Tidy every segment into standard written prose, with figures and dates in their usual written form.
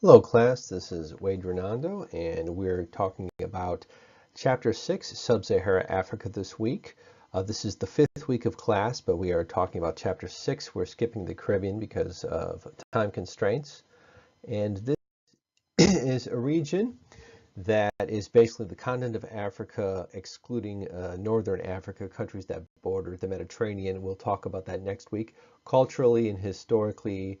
Hello class, this is Wade Renando and we're talking about Chapter 6, Sub-Sahara Africa this week. This is the 5th week of class, but we are talking about Chapter 6. We're skipping the Caribbean because of time constraints. And this is a region that is basically the continent of Africa, excluding northern Africa, countries that border the Mediterranean. We'll talk about that next week. Culturally and historically,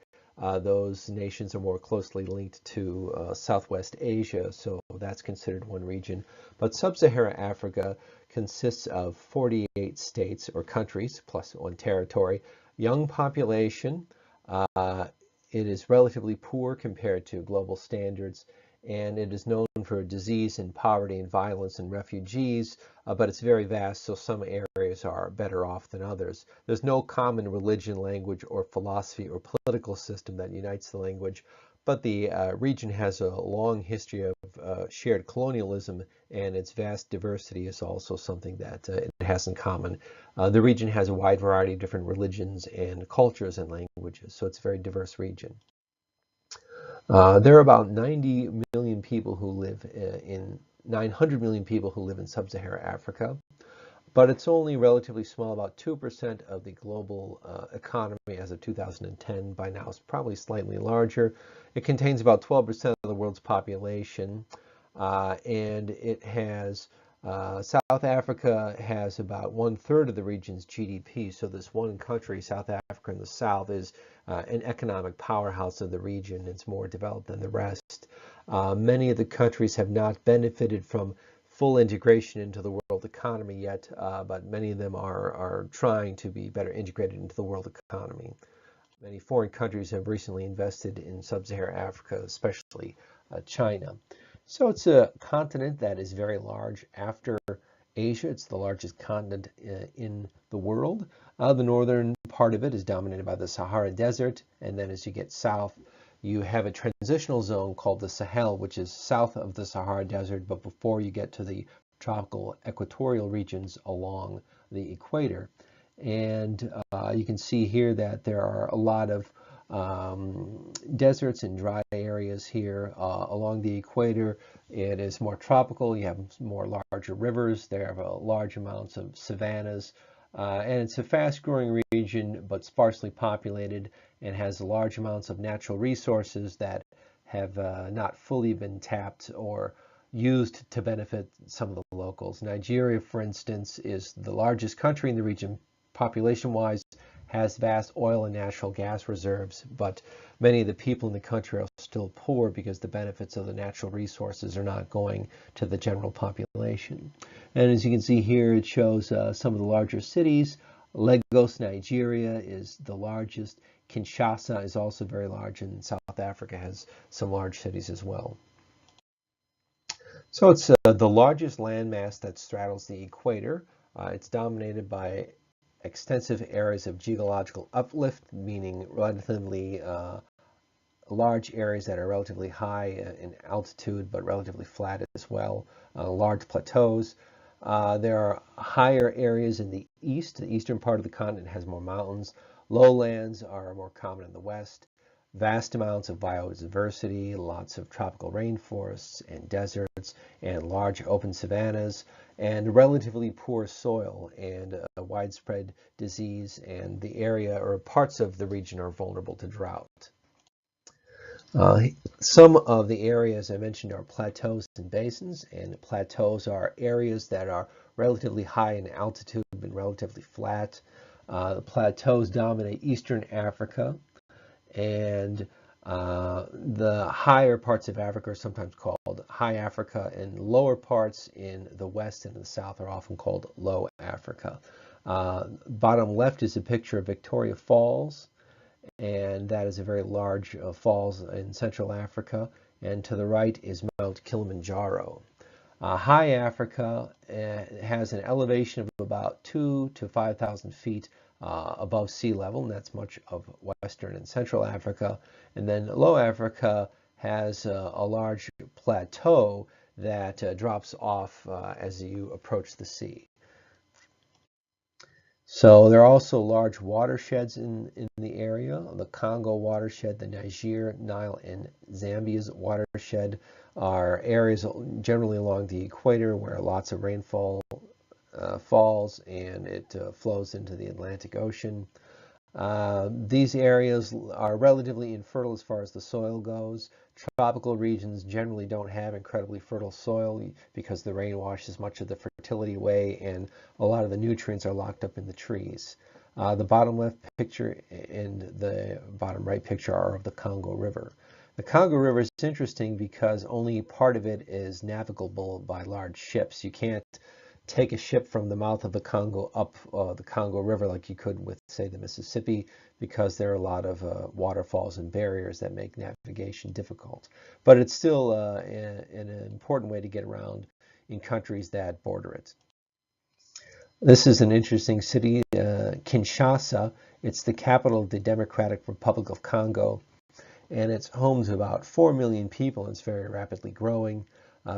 those nations are more closely linked to Southwest Asia, so that's considered one region. But Sub-Saharan Africa consists of 48 states or countries, plus one territory, young population. It is relatively poor compared to global standards, and it is known for disease and poverty and violence and refugees, but it's very vast, so some areas are better off than others. There's no common religion, language, or philosophy or political system that unites the language, but the region has a long history of shared colonialism, and its vast diversity is also something that it has in common. The region has a wide variety of different religions and cultures and languages, so it's a very diverse region. There are about 90 million people who live in 900 million people who live in sub-Saharan Africa, but it's only relatively small, about 2% of the global economy as of 2010. By now, it's probably slightly larger. It contains about 12% of the world's population, and it has South Africa has about 1/3 of the region's GDP. So this one country, South Africa in the south, is an economic powerhouse of the region. It's more developed than the rest. Many of the countries have not benefited from full integration into the world economy yet, but many of them are trying to be better integrated into the world economy. Many foreign countries have recently invested in sub-Saharan Africa, especially China. So it's a continent that is very large. After Asia, it's the largest continent in the world. The northern part of it is dominated by the Sahara Desert, and then as you get south, you have a transitional zone called the Sahel, which is south of the Sahara Desert, but before you get to the tropical equatorial regions along the equator. And you can see here that there are a lot of deserts and dry areas here along the equator. It is more tropical. You have more larger rivers. There are large amounts of savannas. And it's a fast-growing region, but sparsely populated, and has large amounts of natural resources that have not fully been tapped or used to benefit some of the locals. Nigeria, for instance, is the largest country in the region population-wise, has vast oil and natural gas reserves, but many of the people in the country are still poor because the benefits of the natural resources are not going to the general population. And as you can see here, it shows some of the larger cities. Lagos, Nigeria is the largest. Kinshasa is also very large, and South Africa has some large cities as well. So it's the largest landmass that straddles the equator. It's dominated by extensive areas of geological uplift, meaning relatively large areas that are relatively high in altitude but relatively flat as well, large plateaus. There are higher areas in the east. The eastern part of the continent has more mountains. Lowlands are more common in the west. Vast amounts of biodiversity, lots of tropical rainforests and deserts, and large open savannas, and relatively poor soil and widespread disease, and the area or parts of the region are vulnerable to drought. Some of the areas I mentioned are plateaus and basins, and plateaus are areas that are relatively high in altitude and relatively flat. The plateaus dominate eastern Africa, and the higher parts of Africa are sometimes called high Africa, and lower parts in the west and the south are often called low Africa. Bottom left is a picture of Victoria Falls, and that is a very large falls in Central Africa. And to the right is Mount Kilimanjaro. High Africa has an elevation of about 2,000 to 5,000 feet above sea level, and that's much of Western and Central Africa. And then Low Africa has a large plateau that drops off as you approach the sea. So there are also large watersheds in the area. The Congo watershed, the Niger, Nile, and Zambia's watershed are areas generally along the equator where lots of rainfall falls and it flows into the Atlantic Ocean. These areas are relatively infertile as far as the soil goes. Tropical regions generally don't have incredibly fertile soil because the rain washes much of the fertility away and a lot of the nutrients are locked up in the trees. The bottom left picture and the bottom right picture are of the Congo River. The Congo River is interesting because only part of it is navigable by large ships. You can't take a ship from the mouth of the Congo up the Congo River like you could with, say, the Mississippi, because there are a lot of waterfalls and barriers that make navigation difficult. But it's still an important way to get around in countries that border it. This is an interesting city, Kinshasa. It's the capital of the Democratic Republic of Congo, and it's home to about 4 million people. It's very rapidly growing.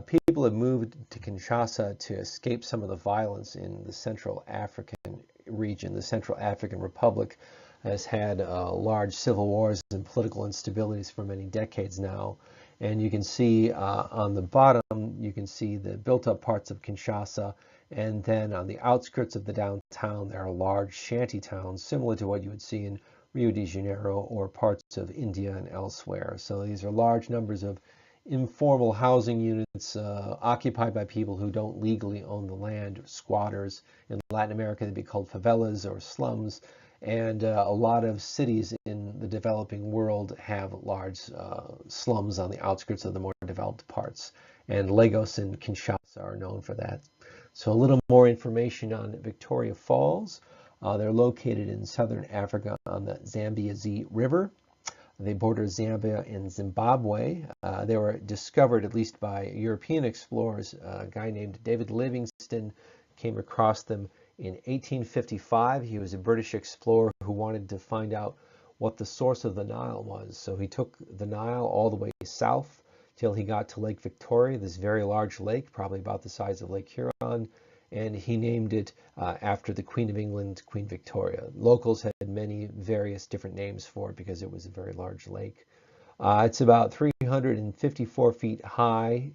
People have moved to Kinshasa to escape some of the violence in the Central African region. The Central African Republic has had large civil wars and political instabilities for many decades now. And you can see on the bottom, you can see the built-up parts of Kinshasa. And then on the outskirts of the downtown, there are large shanty towns, similar to what you would see in Rio de Janeiro or parts of India and elsewhere. So these are large numbers of informal housing units occupied by people who don't legally own the land, squatters. In Latin America, they'd be called favelas or slums. And a lot of cities in the developing world have large slums on the outskirts of the more developed parts. And Lagos and Kinshasa are known for that. So a little more information on Victoria Falls. They're located in southern Africa on the Zambezi River. They border Zambia and Zimbabwe. They were discovered, at least by European explorers. A guy named David Livingstone came across them in 1855. He was a British explorer who wanted to find out what the source of the Nile was. So he took the Nile all the way south till he got to Lake Victoria, this very large lake, probably about the size of Lake Huron, and he named it after the Queen of England, Queen Victoria. Locals had many various different names for it because it was a very large lake. It's about 354 feet high,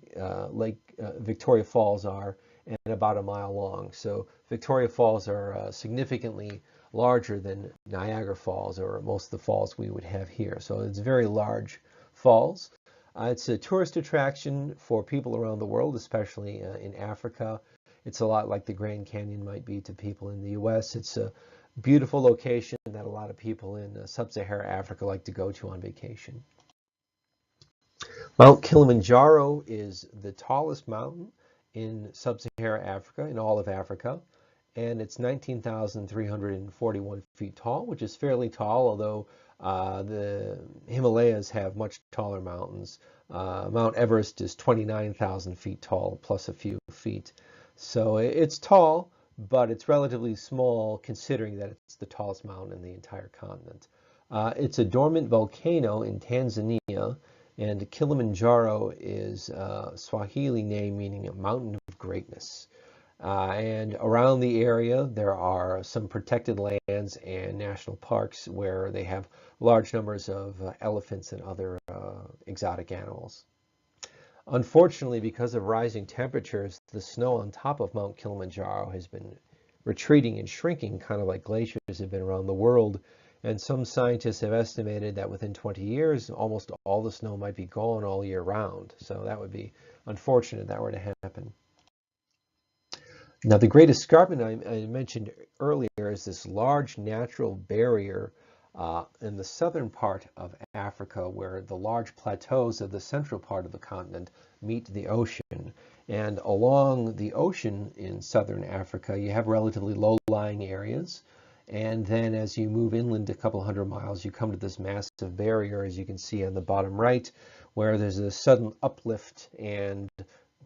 Lake Victoria Falls are, and about a mile long. So Victoria Falls are significantly larger than Niagara Falls or most of the falls we would have here. So it's very large falls. It's a tourist attraction for people around the world, especially in Africa. It's a lot like the Grand Canyon might be to people in the US. It's a beautiful location that a lot of people in sub-Saharan Africa like to go to on vacation. Mount Kilimanjaro is the tallest mountain in sub-Saharan Africa, in all of Africa, and it's 19,341 feet tall, which is fairly tall, although the Himalayas have much taller mountains. Mount Everest is 29,000 feet tall, plus a few feet. So it's tall, but it's relatively small considering that it's the tallest mountain in the entire continent. It's a dormant volcano in Tanzania, and Kilimanjaro is a Swahili name meaning a mountain of greatness. And around the area, there are some protected lands and national parks where they have large numbers of elephants and other exotic animals. Unfortunately, because of rising temperatures, the snow on top of Mount Kilimanjaro has been retreating and shrinking, kind of like glaciers have been around the world. And some scientists have estimated that within 20 years, almost all the snow might be gone all year round. So that would be unfortunate if that were to happen. Now, the Great Escarpment I mentioned earlier is this large natural barrier in the southern part of Africa where the large plateaus of the central part of the continent meet the ocean. And along the ocean in southern Africa, you have relatively low-lying areas. And then as you move inland a couple hundred miles, you come to this massive barrier, as you can see on the bottom right, where there's a sudden uplift and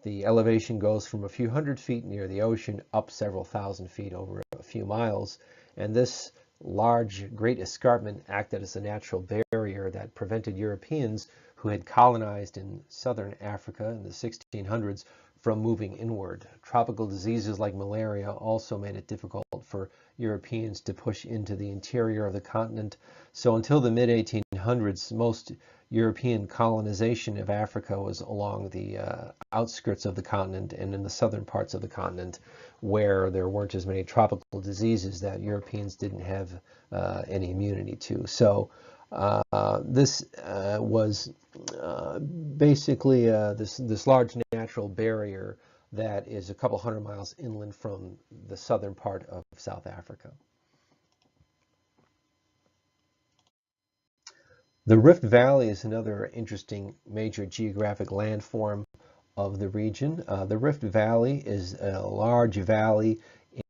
the elevation goes from a few hundred feet near the ocean up several thousand feet over a few miles. And this large Great Escarpment acted as a natural barrier that prevented Europeans who had colonized in southern Africa in the 1600s from moving inward. Tropical diseases like malaria also made it difficult for Europeans to push into the interior of the continent. So until the mid-1800s, most European colonization of Africa was along the outskirts of the continent and in the southern parts of the continent, where there weren't as many tropical diseases that Europeans didn't have any immunity to. So this was basically this large natural barrier that is a couple hundred miles inland from the southern part of South Africa. The Rift Valley is another interesting major geographic landform of the region. The Rift Valley is a large valley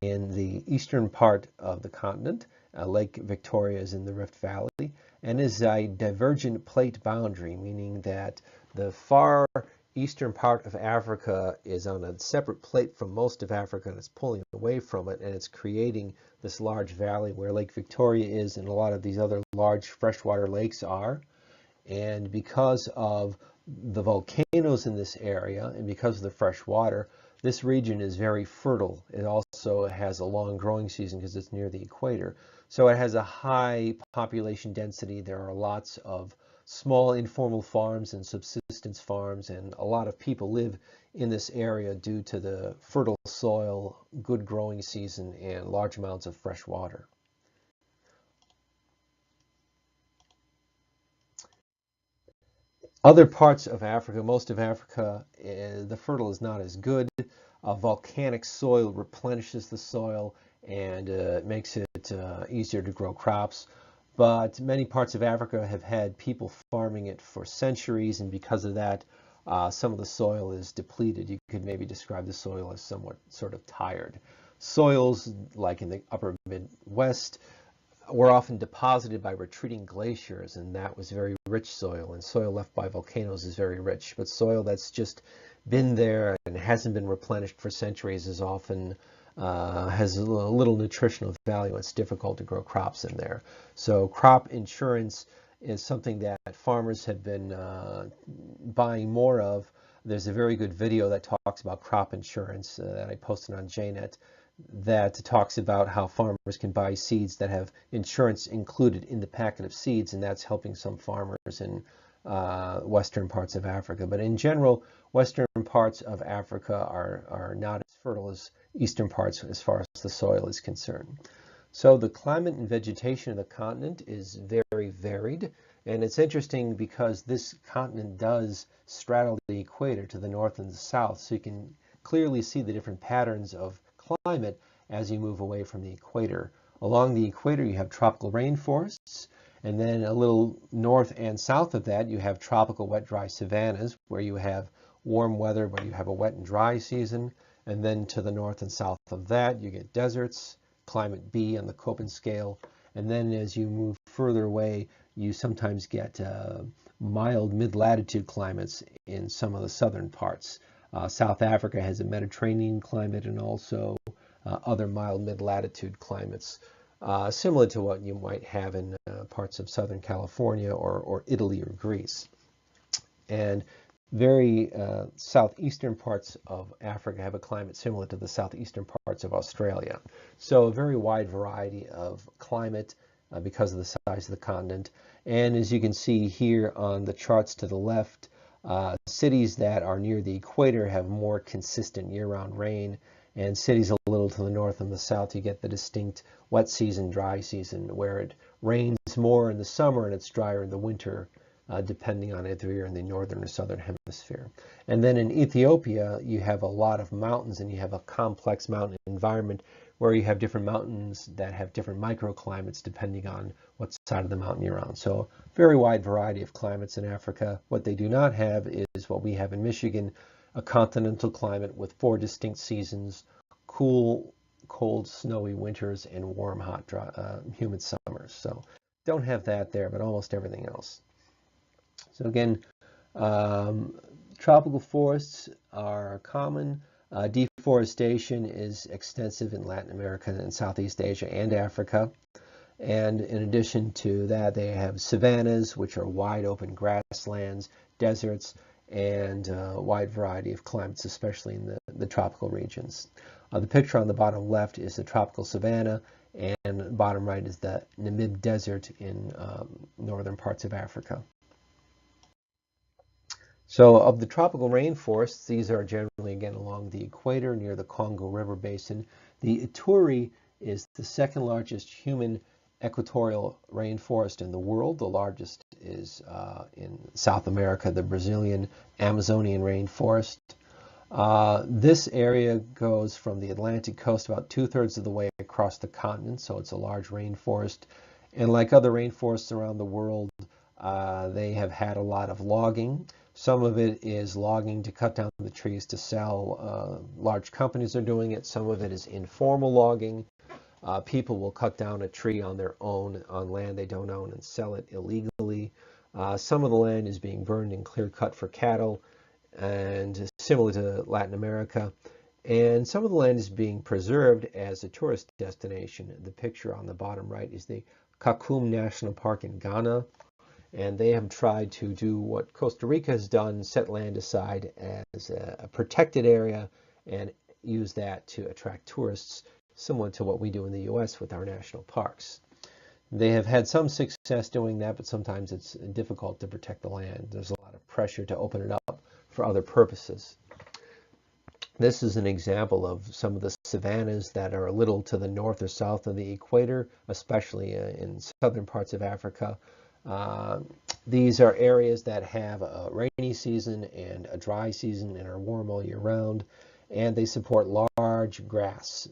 in the eastern part of the continent. Lake Victoria is in the Rift Valley and is a divergent plate boundary, meaning that the far eastern part of Africa is on a separate plate from most of Africa, and it's pulling away from it, and it's creating this large valley where Lake Victoria is and a lot of these other large freshwater lakes are. And because of the volcanoes in this area and because of the fresh water, this region is very fertile. It also has a long growing season because it's near the equator. So it has a high population density. There are lots of small informal farms and subsistence farms, and a lot of people live in this area due to the fertile soil, good growing season, and large amounts of fresh water. Other parts of Africa, most of Africa, the fertile is not as good. Volcanic soil replenishes the soil and makes it easier to grow crops. But many parts of Africa have had people farming it for centuries, and because of that, some of the soil is depleted. You could maybe describe the soil as somewhat sort of tired. Soils, like in the upper Midwest, were often deposited by retreating glaciers, and that was very rich soil, and soil left by volcanoes is very rich. But soil that's just been there and hasn't been replenished for centuries is often has a little nutritional value. It's difficult to grow crops in there. So crop insurance is something that farmers have been buying more of. There's a very good video that talks about crop insurance that I posted on JNet that talks about how farmers can buy seeds that have insurance included in the packet of seeds, and that's helping some farmers in western parts of Africa. But in general, western parts of Africa are not as fertile as eastern parts as far as the soil is concerned. So the climate and vegetation of the continent is very varied, and it's interesting because this continent does straddle the equator to the north and the south, so you can clearly see the different patterns of climate as you move away from the equator. Along the equator you have tropical rainforests, and then a little north and south of that you have tropical wet dry savannas where you have warm weather but you have a wet and dry season, and then to the north and south of that you get deserts, climate B on the Köppen scale, and then as you move further away you sometimes get mild mid-latitude climates in some of the southern parts. South Africa has a Mediterranean climate and also other mild mid-latitude climates, similar to what you might have in parts of Southern California or Italy or Greece. And very southeastern parts of Africa have a climate similar to the southeastern parts of Australia. So a very wide variety of climate because of the size of the continent. And as you can see here on the charts to the left, cities that are near the equator have more consistent year-round rain, and cities a little to the north and the south you get the distinct wet season, dry season, where it rains more in the summer and it's drier in the winter, depending on if you're in the northern or southern hemisphere. And then in Ethiopia you have a lot of mountains and you have a complex mountain environment where you have different mountains that have different microclimates depending on what side of the mountain you're on. So very wide variety of climates in Africa. What they do not have is what we have in Michigan, a continental climate with 4 distinct seasons: cool, cold, snowy winters and warm, hot, dry, humid summers. So don't have that there, but almost everything else. So again, tropical forests are common. Deforestation is extensive in Latin America and Southeast Asia and Africa. And in addition to that, they have savannas, which are wide open grasslands, deserts, and a wide variety of climates, especially in the tropical regions. The picture on the bottom left is the tropical savanna, and bottom right is the Namib Desert in northern parts of Africa. So of the tropical rainforests, these are generally, again, along the equator near the Congo River Basin. The Ituri is the second largest human equatorial rainforest in the world. The largest is in South America, the Brazilian Amazonian rainforest. This area goes from the Atlantic coast about 2/3 of the way across the continent, so it's a large rainforest. And like other rainforests around the world, they have had a lot of logging. Some of it is logging to cut down the trees to sell. Large companies are doing it. Some of it is informal logging. People will cut down a tree on their own, on land they don't own, and sell it illegally. Some of the land is being burned and clear cut for cattle, and similar to Latin America. And some of the land is being preserved as a tourist destination. The picture on the bottom right is the Kakum National Park in Ghana. And they have tried to do what Costa Rica has done, set land aside as a protected area and use that to attract tourists, similar to what we do in the US with our national parks. They have had some success doing that, but sometimes it's difficult to protect the land. There's a lot of pressure to open it up for other purposes. This is an example of some of the savannas that are a little to the north or south of the equator, especially in southern parts of Africa. These are areas that have a rainy season and a dry season and are warm all year round, and they support large grass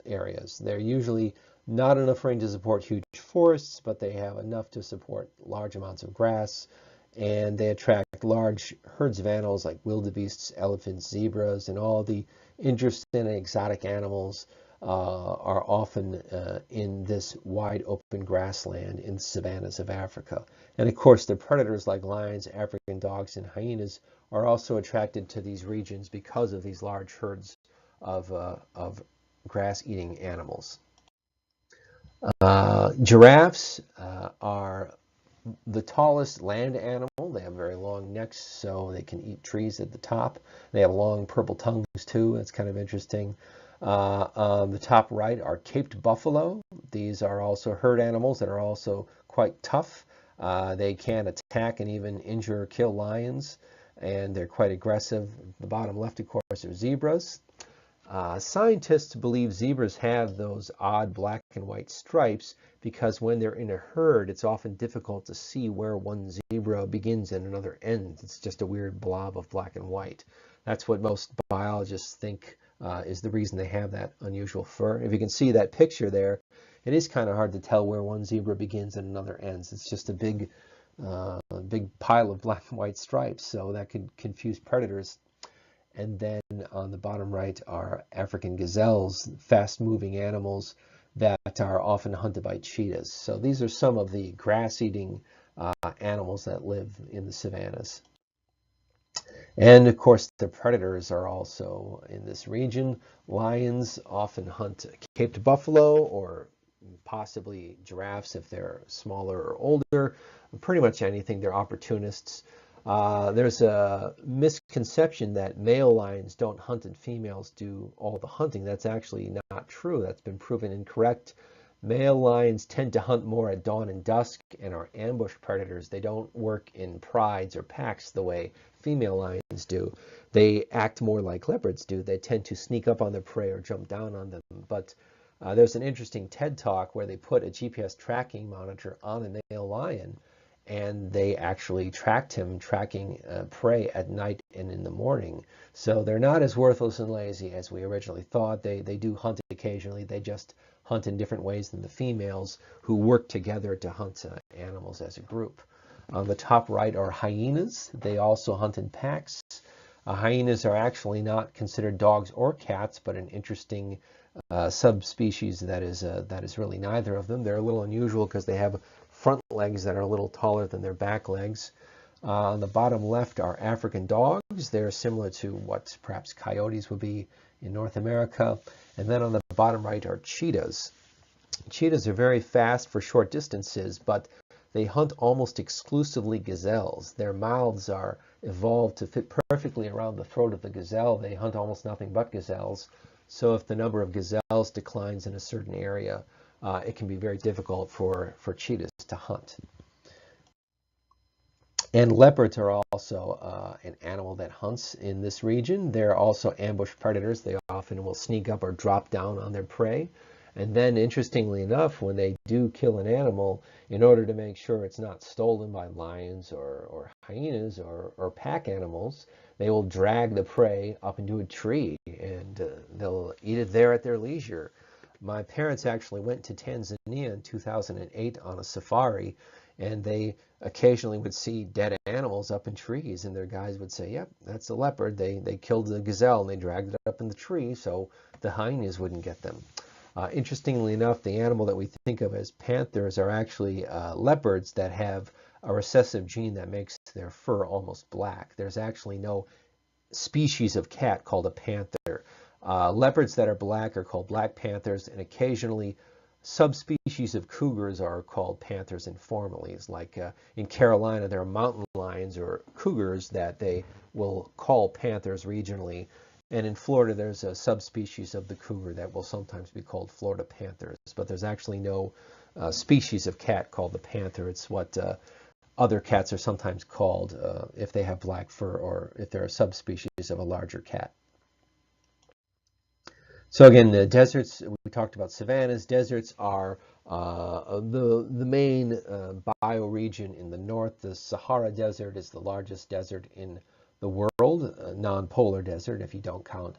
areas. They're usually not enough rain to support huge forests, but they have enough to support large amounts of grass, and they attract large herds of animals like wildebeests, elephants, zebras, and all the interesting and exotic animals are often in this wide open grassland in the savannas of Africa. And of course, the predators like lions, African dogs, and hyenas are also attracted to these regions because of these large herds of grass-eating animals. Giraffes are the tallest land animal. They have very long necks, so they can eat trees at the top. They have long purple tongues too. That's kind of interesting. On the top right are caped buffalo. These are also herd animals that are also quite tough. They can attack and even injure or kill lions, and they're quite aggressive. The bottom left, of course, are zebras. Scientists believe zebras have those odd black and white stripes because when they're in a herd, it's often difficult to see where one zebra begins and another ends. It's just a weird blob of black and white. That's what most biologists think is the reason they have that unusual fur. If you can see that picture there, it is kind of hard to tell where one zebra begins and another ends. It's just a big pile of black and white stripes, so that could confuse predators. And then on the bottom right are African gazelles, fast-moving animals that are often hunted by cheetahs. So these are some of the grass-eating animals that live in the savannas. And of course, the predators are also in this region. Lions often hunt caped buffalo or possibly giraffes if they're smaller or older. Pretty much anything. They're opportunists. There's a misconception that male lions don't hunt and females do all the hunting. That's actually not true. That's been proven incorrect. Male lions tend to hunt more at dawn and dusk and are ambush predators. They don't work in prides or packs the way female lions do. They act more like leopards do. They tend to sneak up on their prey or jump down on them. But there's an interesting TED Talk where they put a GPS tracking monitor on a male lion, and they actually tracked him tracking prey at night and in the morning. So they're not as worthless and lazy as we originally thought. They do hunt occasionally. They just hunt in different ways than the females, who work together to hunt animals as a group. On the top right are hyenas. They also hunt in packs. Hyenas are actually not considered dogs or cats, but an interesting subspecies that is really neither of them. They're a little unusual because they have front legs that are a little taller than their back legs. On the bottom left are African dogs. They're similar to what perhaps coyotes would be in North America. And then on the bottom right are cheetahs. Cheetahs are very fast for short distances, but they hunt almost exclusively gazelles. Their mouths are evolved to fit perfectly around the throat of the gazelle. They hunt almost nothing but gazelles. So if the number of gazelles declines in a certain area, it can be very difficult for cheetahs to hunt. And leopards are also an animal that hunts in this region. They're also ambush predators. They often will sneak up or drop down on their prey. And then, interestingly enough, when they do kill an animal, in order to make sure it's not stolen by lions or hyenas or pack animals, they will drag the prey up into a tree and they'll eat it there at their leisure. My parents actually went to Tanzania in 2008 on a safari, and they occasionally would see dead animals up in trees, and their guides would say, yep, that's a leopard. They killed the gazelle and they dragged it up in the tree so the hyenas wouldn't get them. Interestingly enough, the animal that we think of as panthers are actually leopards that have a recessive gene that makes their fur almost black. There's actually no species of cat called a panther. Leopards that are black are called black panthers, and occasionally subspecies of cougars are called panthers informally. It's like in Carolina, there are mountain lions or cougars that they will call panthers regionally. And in Florida, there's a subspecies of the cougar that will sometimes be called Florida panthers. But there's actually no species of cat called the panther. It's what other cats are sometimes called if they have black fur or if they're a subspecies of a larger cat. So again, the deserts, we talked about savannas. Deserts are the main bioregion in the north. The Sahara Desert is the largest desert in the world, a non-polar desert if you don't count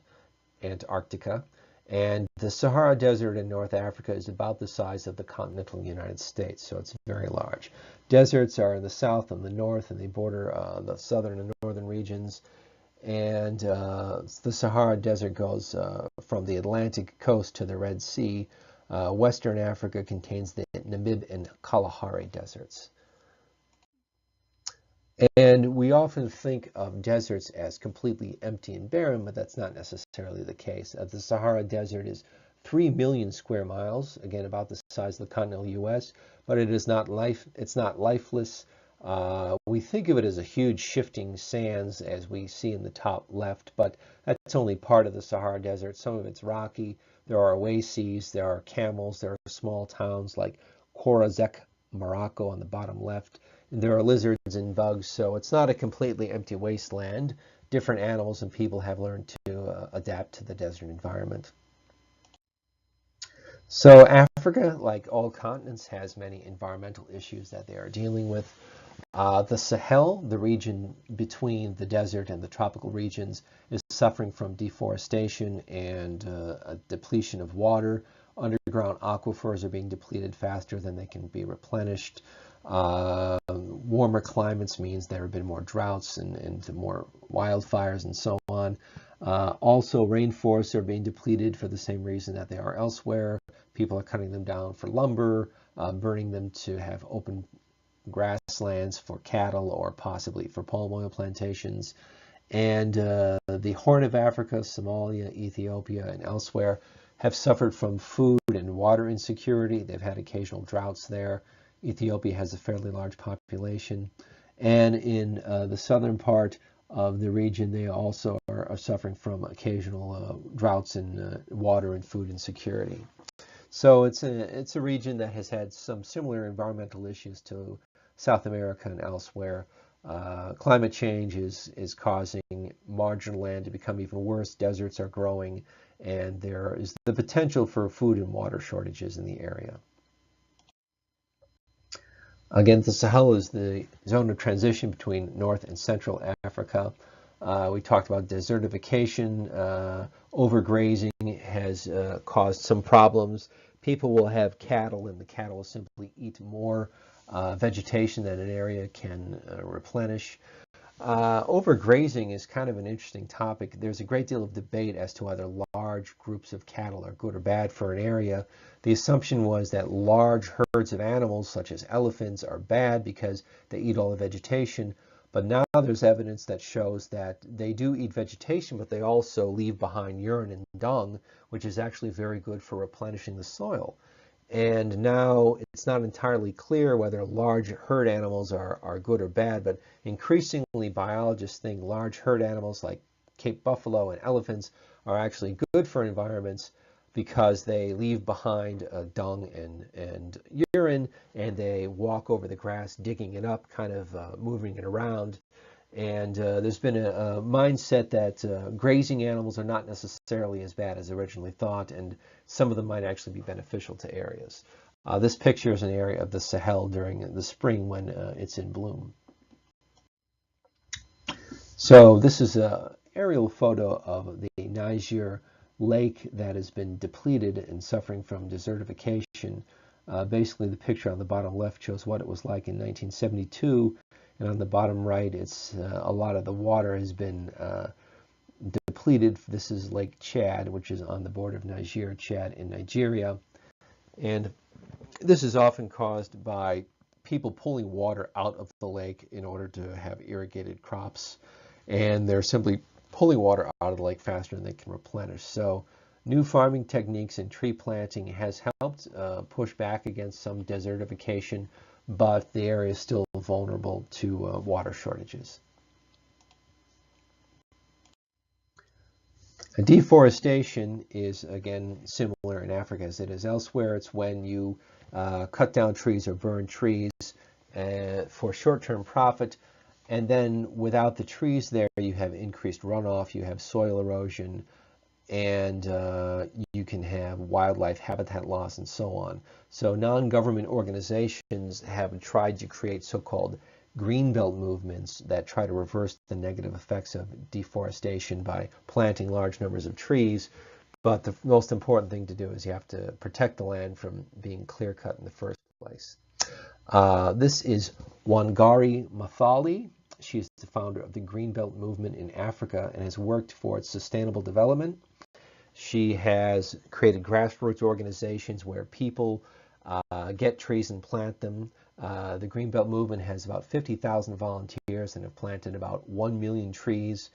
Antarctica. And the Sahara Desert in North Africa is about the size of the continental United States, so it's very large. Deserts are in the south and the north, and they border the southern and northern regions. And the Sahara Desert goes from the Atlantic coast to the Red Sea. Western Africa contains the Namib and Kalahari deserts. And we often think of deserts as completely empty and barren, but that's not necessarily the case. The Sahara Desert is 3 million square miles, again about the size of the continental U.S., but it's not lifeless. We think of it as a huge shifting sands as we see in the top left, but that's only part of the Sahara Desert. Some of it's rocky. There are oases, there are camels, there are small towns like Khorazek, Morocco on the bottom left. And there are lizards and bugs, so it's not a completely empty wasteland. Different animals and people have learned to adapt to the desert environment. So Africa, like all continents, has many environmental issues that they are dealing with. The Sahel, the region between the desert and the tropical regions, is suffering from deforestation and a depletion of water. Underground aquifers are being depleted faster than they can be replenished. Warmer climates means there have been more droughts and more wildfires and so on. Also, rainforests are being depleted for the same reason that they are elsewhere. People are cutting them down for lumber, burning them to have open grasslands for cattle or possibly for palm oil plantations. And the Horn of Africa, Somalia, Ethiopia, and elsewhere have suffered from food and water insecurity. They've had occasional droughts there. Ethiopia has a fairly large population. And in the southern part of the region, they also are suffering from occasional droughts and water and food insecurity. So it's a region that has had some similar environmental issues to South America and elsewhere. Climate change is causing marginal land to become even worse. Deserts are growing, and there is the potential for food and water shortages in the area. Again, the Sahel is the zone of transition between North and Central Africa. We talked about desertification. Overgrazing has caused some problems. People will have cattle, and the cattle will simply eat more vegetation that an area can replenish. Overgrazing is kind of an interesting topic. There's a great deal of debate as to whether large groups of cattle are good or bad for an area. The assumption was that large herds of animals, such as elephants, are bad because they eat all the vegetation. But now there's evidence that shows that they do eat vegetation, but they also leave behind urine and dung, which is actually very good for replenishing the soil. And now it's not entirely clear whether large herd animals are good or bad, but increasingly biologists think large herd animals like Cape buffalo and elephants are actually good for environments because they leave behind dung and urine, and they walk over the grass digging it up, kind of moving it around. And there's been a mindset that grazing animals are not necessarily as bad as originally thought, and some of them might actually be beneficial to areas. This picture is an area of the Sahel during the spring when it's in bloom. So this is an aerial photo of the Niger lake that has been depleted and suffering from desertification. Basically, the picture on the bottom left shows what it was like in 1972. And on the bottom right, it's a lot of the water has been depleted. This is Lake Chad, which is on the border of Niger, Chad, in Nigeria. And this is often caused by people pulling water out of the lake in order to have irrigated crops. And they're simply pulling water out of the lake faster than they can replenish. So new farming techniques and tree planting has helped push back against some desertification, but the area is still vulnerable to water shortages. Deforestation is, again, similar in Africa as it is elsewhere. It's when you cut down trees or burn trees for short-term profit, and then without the trees there, you have increased runoff, you have soil erosion, and you can have wildlife habitat loss and so on. So non-government organizations have tried to create so-called greenbelt movements that try to reverse the negative effects of deforestation by planting large numbers of trees. But the most important thing to do is you have to protect the land from being clear-cut in the first place. This is Wangari Maathai. She is the founder of the Greenbelt movement in Africa and has worked for its sustainable development. She has created grassroots organizations where people get trees and plant them. The Greenbelt movement has about 50,000 volunteers and have planted about 1 million trees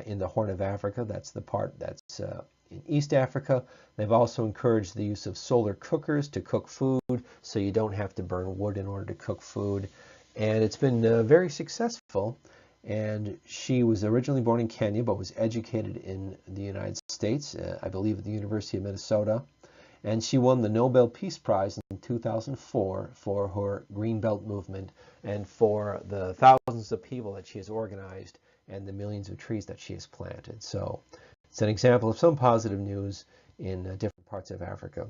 in the Horn of Africa. That's the part that's in East Africa. They've also encouraged the use of solar cookers to cook food, so you don't have to burn wood in order to cook food. And it's been very successful. And she was originally born in Kenya, but was educated in the United States, I believe at the University of Minnesota. And she won the Nobel Peace Prize in 2004 for her Greenbelt movement and for the thousands of people that she has organized and the millions of trees that she has planted. So it's an example of some positive news in different parts of Africa.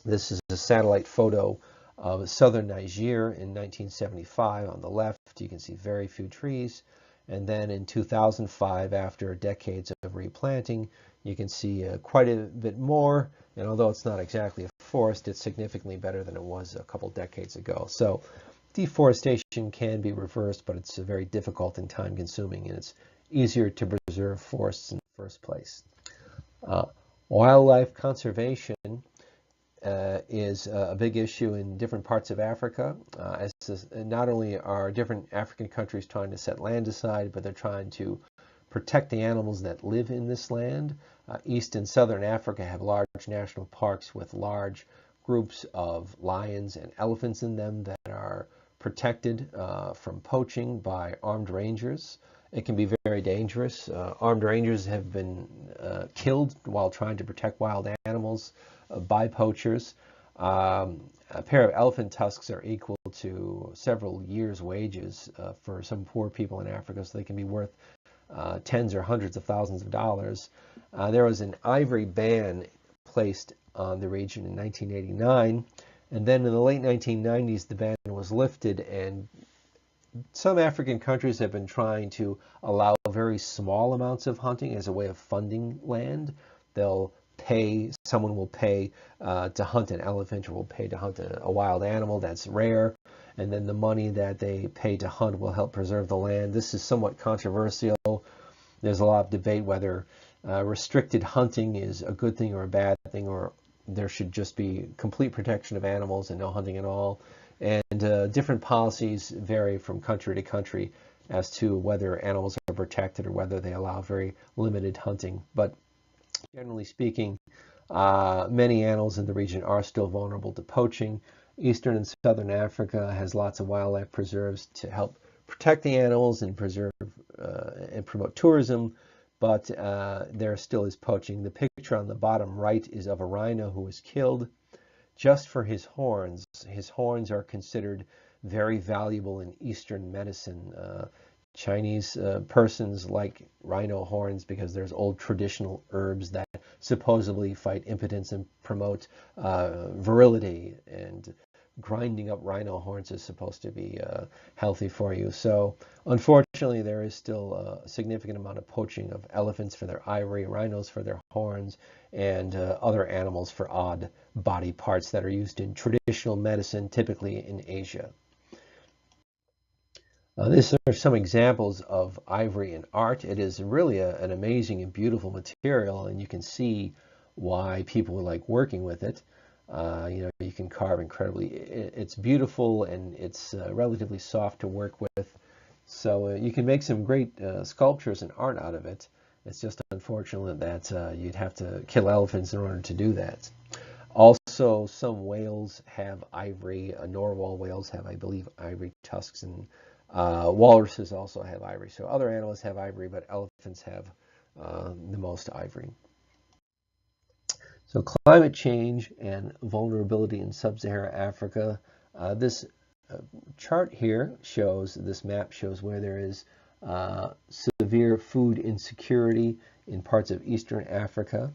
This is a satellite photo of southern Niger in 1975. On the left, you can see very few trees. And then in 2005, after decades of replanting, you can see quite a bit more. And although it's not exactly a forest, it's significantly better than it was a couple decades ago. So deforestation can be reversed, but it's very difficult and time-consuming, and it's easier to preserve forests in the first place. Wildlife conservation is a big issue in different parts of Africa. Not only are different African countries trying to set land aside, but they're trying to protect the animals that live in this land. East and Southern Africa have large national parks with large groups of lions and elephants in them that are protected from poaching by armed rangers. It can be very dangerous. Armed rangers have been killed while trying to protect wild animals by poachers. A pair of elephant tusks are equal to several years' wages for some poor people in Africa, so they can be worth tens or hundreds of thousands of dollars. There was an ivory ban placed on the region in 1989, and then in the late 1990s the ban was lifted, and some African countries have been trying to allow very small amounts of hunting as a way of funding land. Someone will pay to hunt an elephant, or will pay to hunt a wild animal that's rare, and then the money that they pay to hunt will help preserve the land. This is somewhat controversial. There's a lot of debate whether restricted hunting is a good thing or a bad thing, or there should just be complete protection of animals and no hunting at all. And different policies vary from country to country as to whether animals are protected or whether they allow very limited hunting. But generally speaking, Many animals in the region are still vulnerable to poaching. Eastern and Southern Africa has lots of wildlife preserves to help protect the animals and preserve and promote tourism, but there still is poaching. The picture on the bottom right is of a rhino who was killed just for his horns. His horns are considered very valuable in Eastern medicine. Chinese persons like rhino horns because there's old traditional herbs that supposedly fight impotence and promote virility, and grinding up rhino horns is supposed to be healthy for you. So unfortunately, there is still a significant amount of poaching of elephants for their ivory, rhinos for their horns, and other animals for odd body parts that are used in traditional medicine, typically in Asia. These are some examples of ivory in art. It is really an amazing and beautiful material, and you can see why people like working with it. You can carve incredibly. It's beautiful and it's relatively soft to work with. So you can make some great sculptures and art out of it. It's just unfortunate that you'd have to kill elephants in order to do that. Also, some whales have ivory. Narwhal whales have, I believe, ivory tusks, and walruses also have ivory. So other animals have ivory, but elephants have the most ivory. So climate change and vulnerability in sub-Saharan Africa. This chart here shows, this map shows where there is severe food insecurity in parts of Eastern Africa.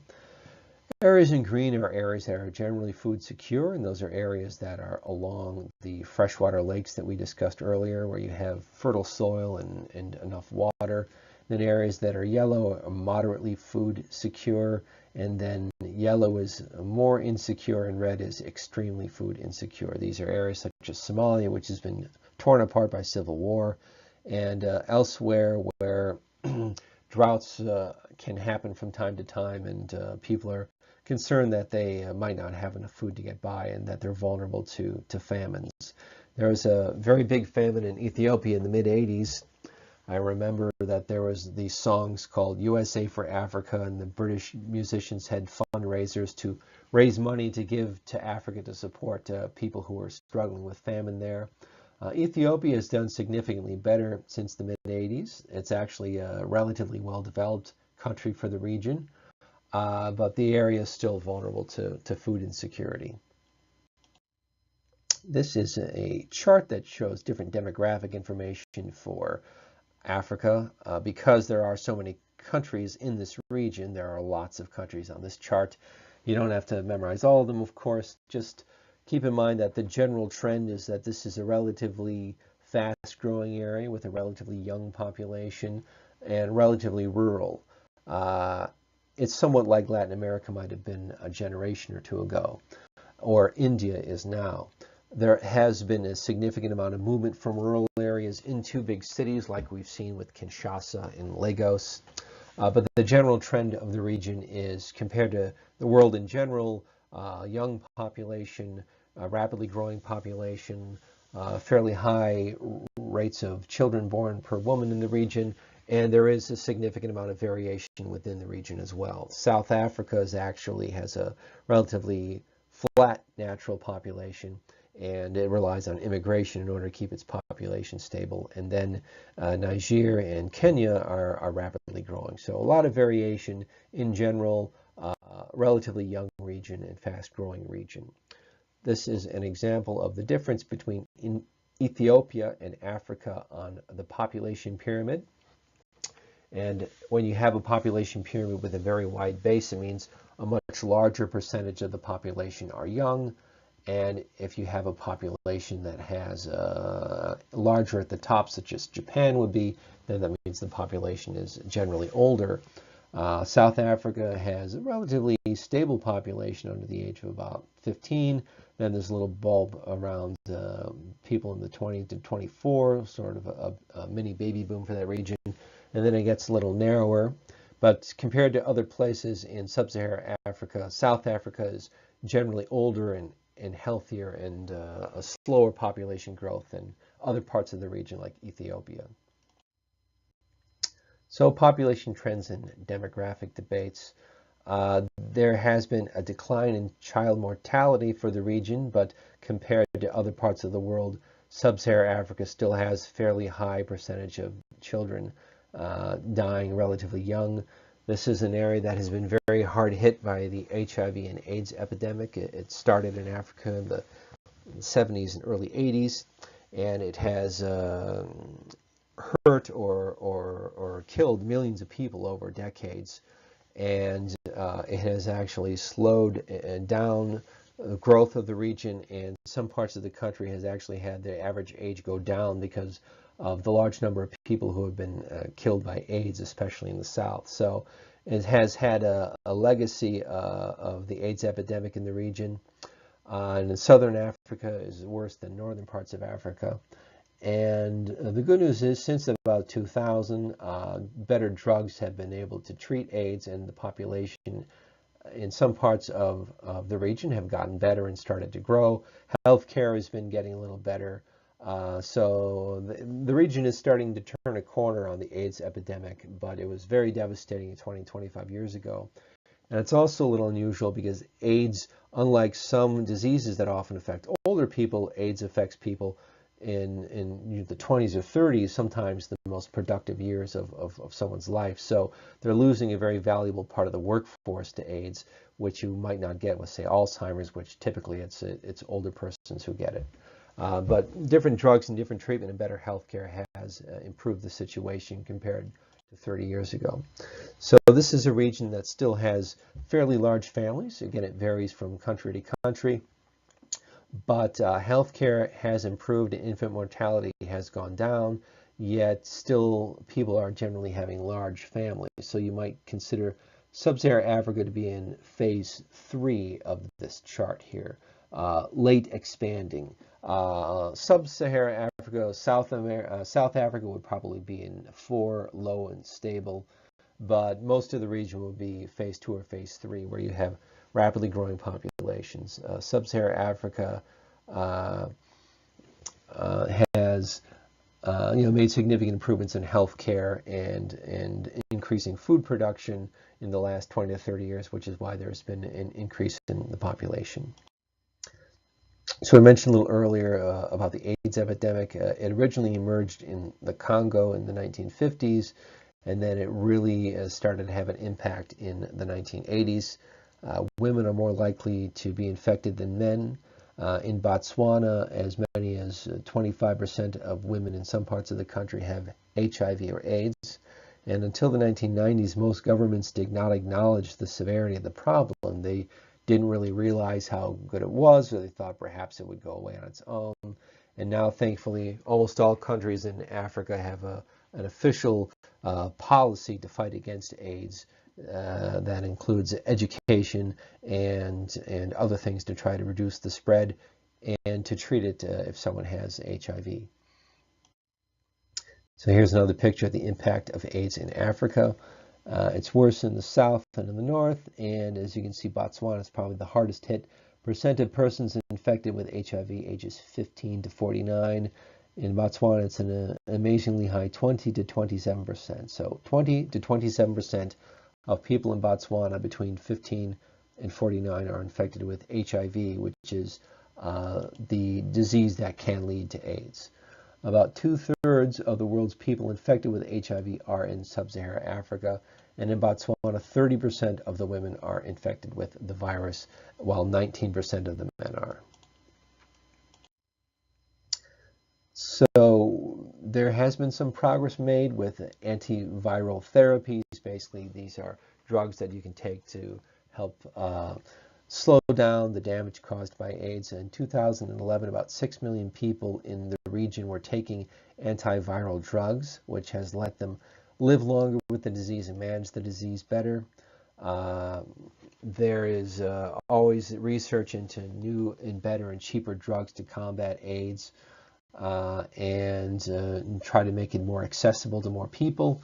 Areas in green are areas that are generally food secure, and those are areas that are along the freshwater lakes that we discussed earlier, where you have fertile soil and enough water. Then areas that are yellow are moderately food secure, and then yellow is more insecure, and red is extremely food insecure. These are areas such as Somalia, which has been torn apart by civil war, and elsewhere where droughts can happen from time to time, and people are concerned that they might not have enough food to get by and that they're vulnerable to famines. There was a very big famine in Ethiopia in the mid-80s. I remember that there was these songs called USA for Africa, and the British musicians had fundraisers to raise money to give to Africa to support people who were struggling with famine there. Ethiopia has done significantly better since the mid-80s. It's actually a relatively well-developed country for the region. But the area is still vulnerable to food insecurity. This is a chart that shows different demographic information for Africa. Because there are so many countries in this region, there are lots of countries on this chart. You don't have to memorize all of them, of course. Just keep in mind that the general trend is that this is a relatively fast-growing area with a relatively young population and relatively rural. It's somewhat like Latin America might have been a generation or two ago, or India is now. There has been a significant amount of movement from rural areas into big cities, like we've seen with Kinshasa and Lagos. But the general trend of the region is, compared to the world in general, young population, rapidly growing population, fairly high rates of children born per woman in the region, and there is a significant amount of variation within the region as well. South Africa actually has a relatively flat natural population, and it relies on immigration in order to keep its population stable. And then Niger and Kenya are rapidly growing. So a lot of variation in general, relatively young region and fast-growing region. This is an example of the difference between Ethiopia and Africa on the population pyramid. And when you have a population pyramid with a very wide base, it means a much larger percentage of the population are young. And if you have a population that has larger at the top, such as Japan would be, then that means the population is generally older. South Africa has a relatively stable population under the age of about 15. Then there's a little bulb around people in the 20 to 24, sort of a mini baby boom for that region. And then it gets a little narrower. But compared to other places in sub-Saharan Africa, South Africa is generally older and healthier, and a slower population growth than other parts of the region like Ethiopia. So population trends and demographic debates. There has been a decline in child mortality for the region, but compared to other parts of the world, sub-Saharan Africa still has fairly high percentage of children dying relatively young. This is an area that has been very hard hit by the HIV and AIDS epidemic. It started in Africa in the 70s and early 80s, and it has hurt or killed millions of people over decades. And it has actually slowed down the growth of the region, and some parts of the country has actually had the average age go down because of the large number of people who have been killed by AIDS, especially in the South. So it has had a legacy of the AIDS epidemic in the region. And in southern Africa is worse than northern parts of Africa. And the good news is, since about 2000, better drugs have been able to treat AIDS, and the population in some parts of the region have gotten better and started to grow. Healthcare has been getting a little better. So the region is starting to turn a corner on the AIDS epidemic, but it was very devastating 20, 25 years ago. And it's also a little unusual because AIDS, unlike some diseases that often affect older people, AIDS affects people in the 20s or 30s, sometimes the most productive years of someone's life. So they're losing a very valuable part of the workforce to AIDS, which you might not get with, say, Alzheimer's, which typically it's older persons who get it. But different drugs and different treatment and better healthcare has improved the situation compared to 30 years ago. So this is a region that still has fairly large families. Again, it varies from country to country. But healthcare has improved and infant mortality has gone down, yet still people are generally having large families. So you might consider sub-Saharan Africa to be in phase 3 of this chart here, late expanding. Sub-Saharan Africa, South Africa would probably be in 4, low and stable, but most of the region will be phase 2 or phase 3, where you have rapidly growing populations. Sub-Saharan Africa has made significant improvements in healthcare and increasing food production in the last 20 to 30 years, which is why there's been an increase in the population. So I mentioned a little earlier about the AIDS epidemic. It originally emerged in the Congo in the 1950s, and then it really started to have an impact in the 1980s. Women are more likely to be infected than men. In Botswana, as many as 25% of women in some parts of the country have HIV or AIDS. And until the 1990s, most governments did not acknowledge the severity of the problem. They didn't really realize how good it was, or they thought perhaps it would go away on its own. And now, thankfully, almost all countries in Africa have an official policy to fight against AIDS. That includes education and other things to try to reduce the spread and to treat it if someone has HIV. So here's another picture of the impact of AIDS in Africa. It's worse in the south than in the north, and as you can see, Botswana is probably the hardest hit. Percent of persons infected with HIV ages 15 to 49. In Botswana, it's an amazingly high 20 to 27%. So 20 to 27% of people in Botswana between 15 and 49 are infected with HIV, which is the disease that can lead to AIDS. About 2/3 of the world's people infected with HIV are in sub-Saharan Africa, and in Botswana, 30% of the women are infected with the virus, while 19% of the men are. So there has been some progress made with antiviral therapies. Basically, these are drugs that you can take to help slow down the damage caused by AIDS. In 2011, about 6 million people in the region were taking antiviral drugs, which has let them live longer with the disease and manage the disease better. There is always research into new and better and cheaper drugs to combat AIDS. And try to make it more accessible to more people.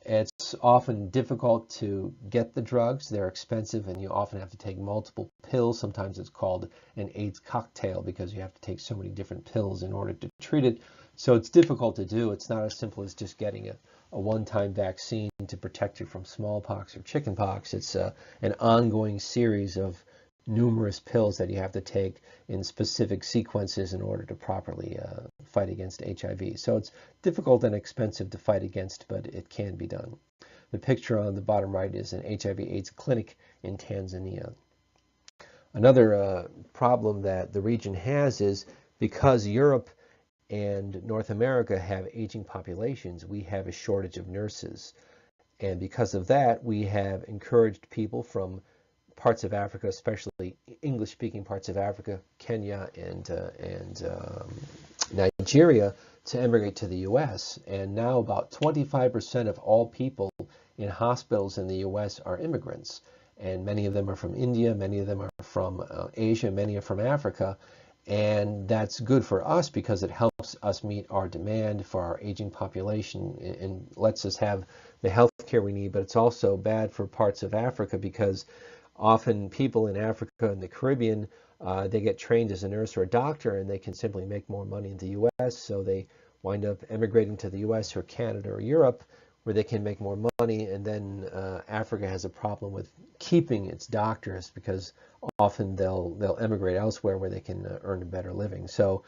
It's often difficult to get the drugs. They're expensive, and you often have to take multiple pills. Sometimes it's called an AIDS cocktail because you have to take so many different pills in order to treat it. So it's difficult to do. It's not as simple as just getting a one-time vaccine to protect you from smallpox or chickenpox. It's an ongoing series of numerous pills that you have to take in specific sequences in order to properly fight against HIV. So it's difficult and expensive to fight against, but it can be done. The picture on the bottom right is an HIV/AIDS clinic in Tanzania. Another problem that the region has is because Europe and North America have aging populations, we have a shortage of nurses. And because of that, we have encouraged people from parts of Africa, especially English-speaking parts of Africa, Kenya and Nigeria, to immigrate to the U.S. And now about 25% of all people in hospitals in the U.S. are immigrants. And many of them are from India, many of them are from Asia, many are from Africa. And that's good for us because it helps us meet our demand for our aging population and lets us have the health care we need. But it's also bad for parts of Africa because often people in Africa and the Caribbean, they get trained as a nurse or a doctor and they can simply make more money in the U.S. So they wind up emigrating to the U.S. or Canada or Europe where they can make more money. And then Africa has a problem with keeping its doctors because often they'll emigrate elsewhere where they can earn a better living. So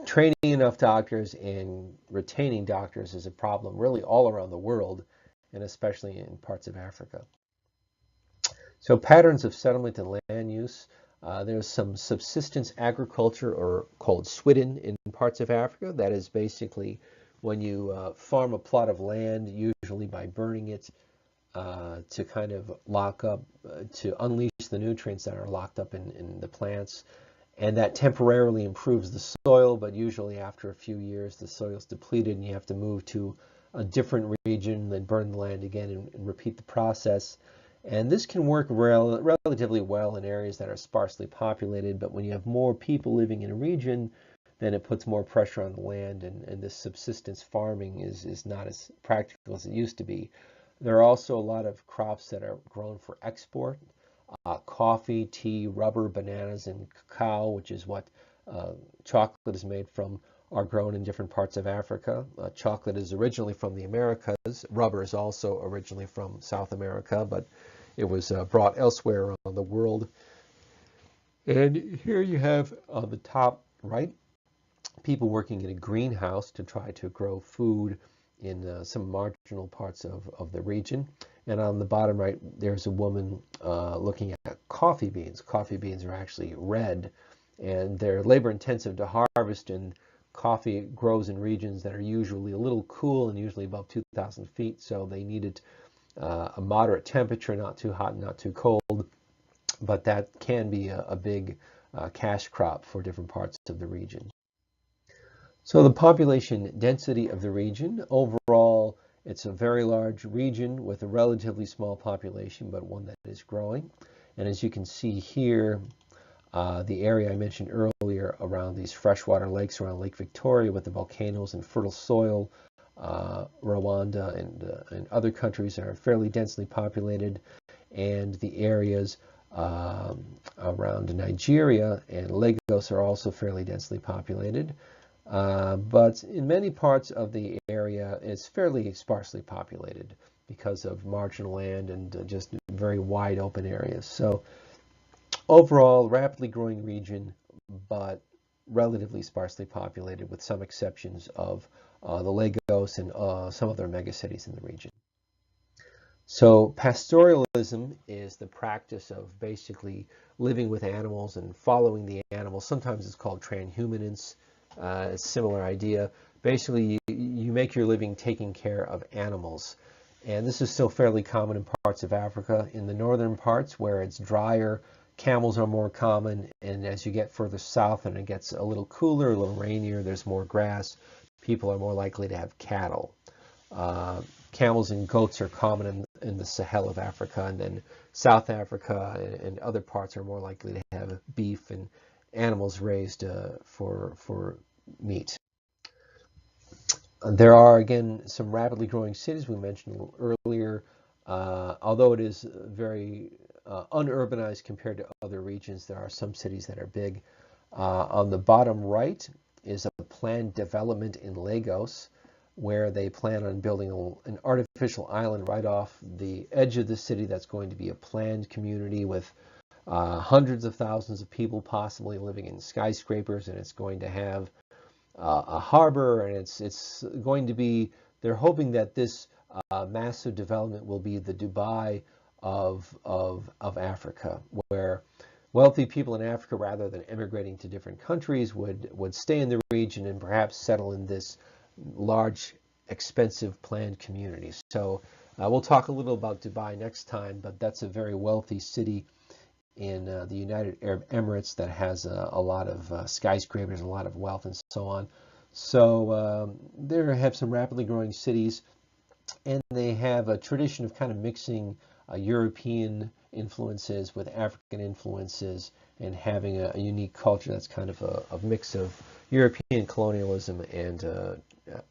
training enough doctors and retaining doctors is a problem really all around the world and especially in parts of Africa. So patterns of settlement and land use. There's some subsistence agriculture, or called swidden, in parts of Africa. That is basically when you farm a plot of land, usually by burning it to kind of lock up, to unleash the nutrients that are locked up in the plants. And that temporarily improves the soil, but usually after a few years, the soil's depleted and you have to move to a different region, then burn the land again and repeat the process. And this can work relatively well in areas that are sparsely populated, but when you have more people living in a region, then it puts more pressure on the land, and this subsistence farming is not as practical as it used to be. There are also a lot of crops that are grown for export. Coffee, tea, rubber, bananas, and cacao, which is what chocolate is made from, are grown in different parts of Africa. Chocolate is originally from the Americas. Rubber is also originally from South America, but it was brought elsewhere around the world. And here you have on the top right, people working in a greenhouse to try to grow food in some marginal parts of the region. And on the bottom right, there's a woman looking at coffee beans. Coffee beans are actually red, and they're labor intensive to harvest, and coffee grows in regions that are usually a little cool and usually above 2,000 feet, so they needed a moderate temperature, not too hot, not too cold, but that can be a big cash crop for different parts of the region. So the population density of the region, overall, it's a very large region with a relatively small population, but one that is growing. And as you can see here, the area I mentioned earlier around these freshwater lakes around Lake Victoria with the volcanoes and fertile soil, Rwanda and other countries are fairly densely populated, and the areas around Nigeria and Lagos are also fairly densely populated. But in many parts of the area, it's fairly sparsely populated because of marginal land and just very wide open areas. So overall, rapidly growing region, but relatively sparsely populated with some exceptions of the Lagos and some other megacities in the region. So pastoralism is the practice of basically living with animals and following the animals. Sometimes it's called transhumanance. A similar idea. Basically, you make your living taking care of animals. And this is still fairly common in parts of Africa. In the northern parts where it's drier, camels are more common. And as you get further south and it gets a little cooler, a little rainier, there's more grass, people are more likely to have cattle. Camels and goats are common in the Sahel of Africa, and then South Africa and other parts are more likely to have beef and animals raised for meat. There are, again, some rapidly growing cities we mentioned a little earlier. Although it is very unurbanized compared to other regions, there are some cities that are big. On the bottom right is a planned development in Lagos. where they plan on building an artificial island right off the edge of the city that's going to be a planned community with hundreds of thousands of people possibly living in skyscrapers, and it's going to have a harbor, and it's going to be, they're hoping that this massive development will be the Dubai of Africa, where wealthy people in Africa, rather than emigrating to different countries, would stay in the region and perhaps settle in this large, expensive planned community. So we'll talk a little about Dubai next time, but that's a very wealthy city in the United Arab Emirates that has a lot of skyscrapers, a lot of wealth, and so on. So they have some rapidly growing cities, and they have a tradition of kind of mixing European influences with African influences and having a unique culture that's kind of a mix of European colonialism and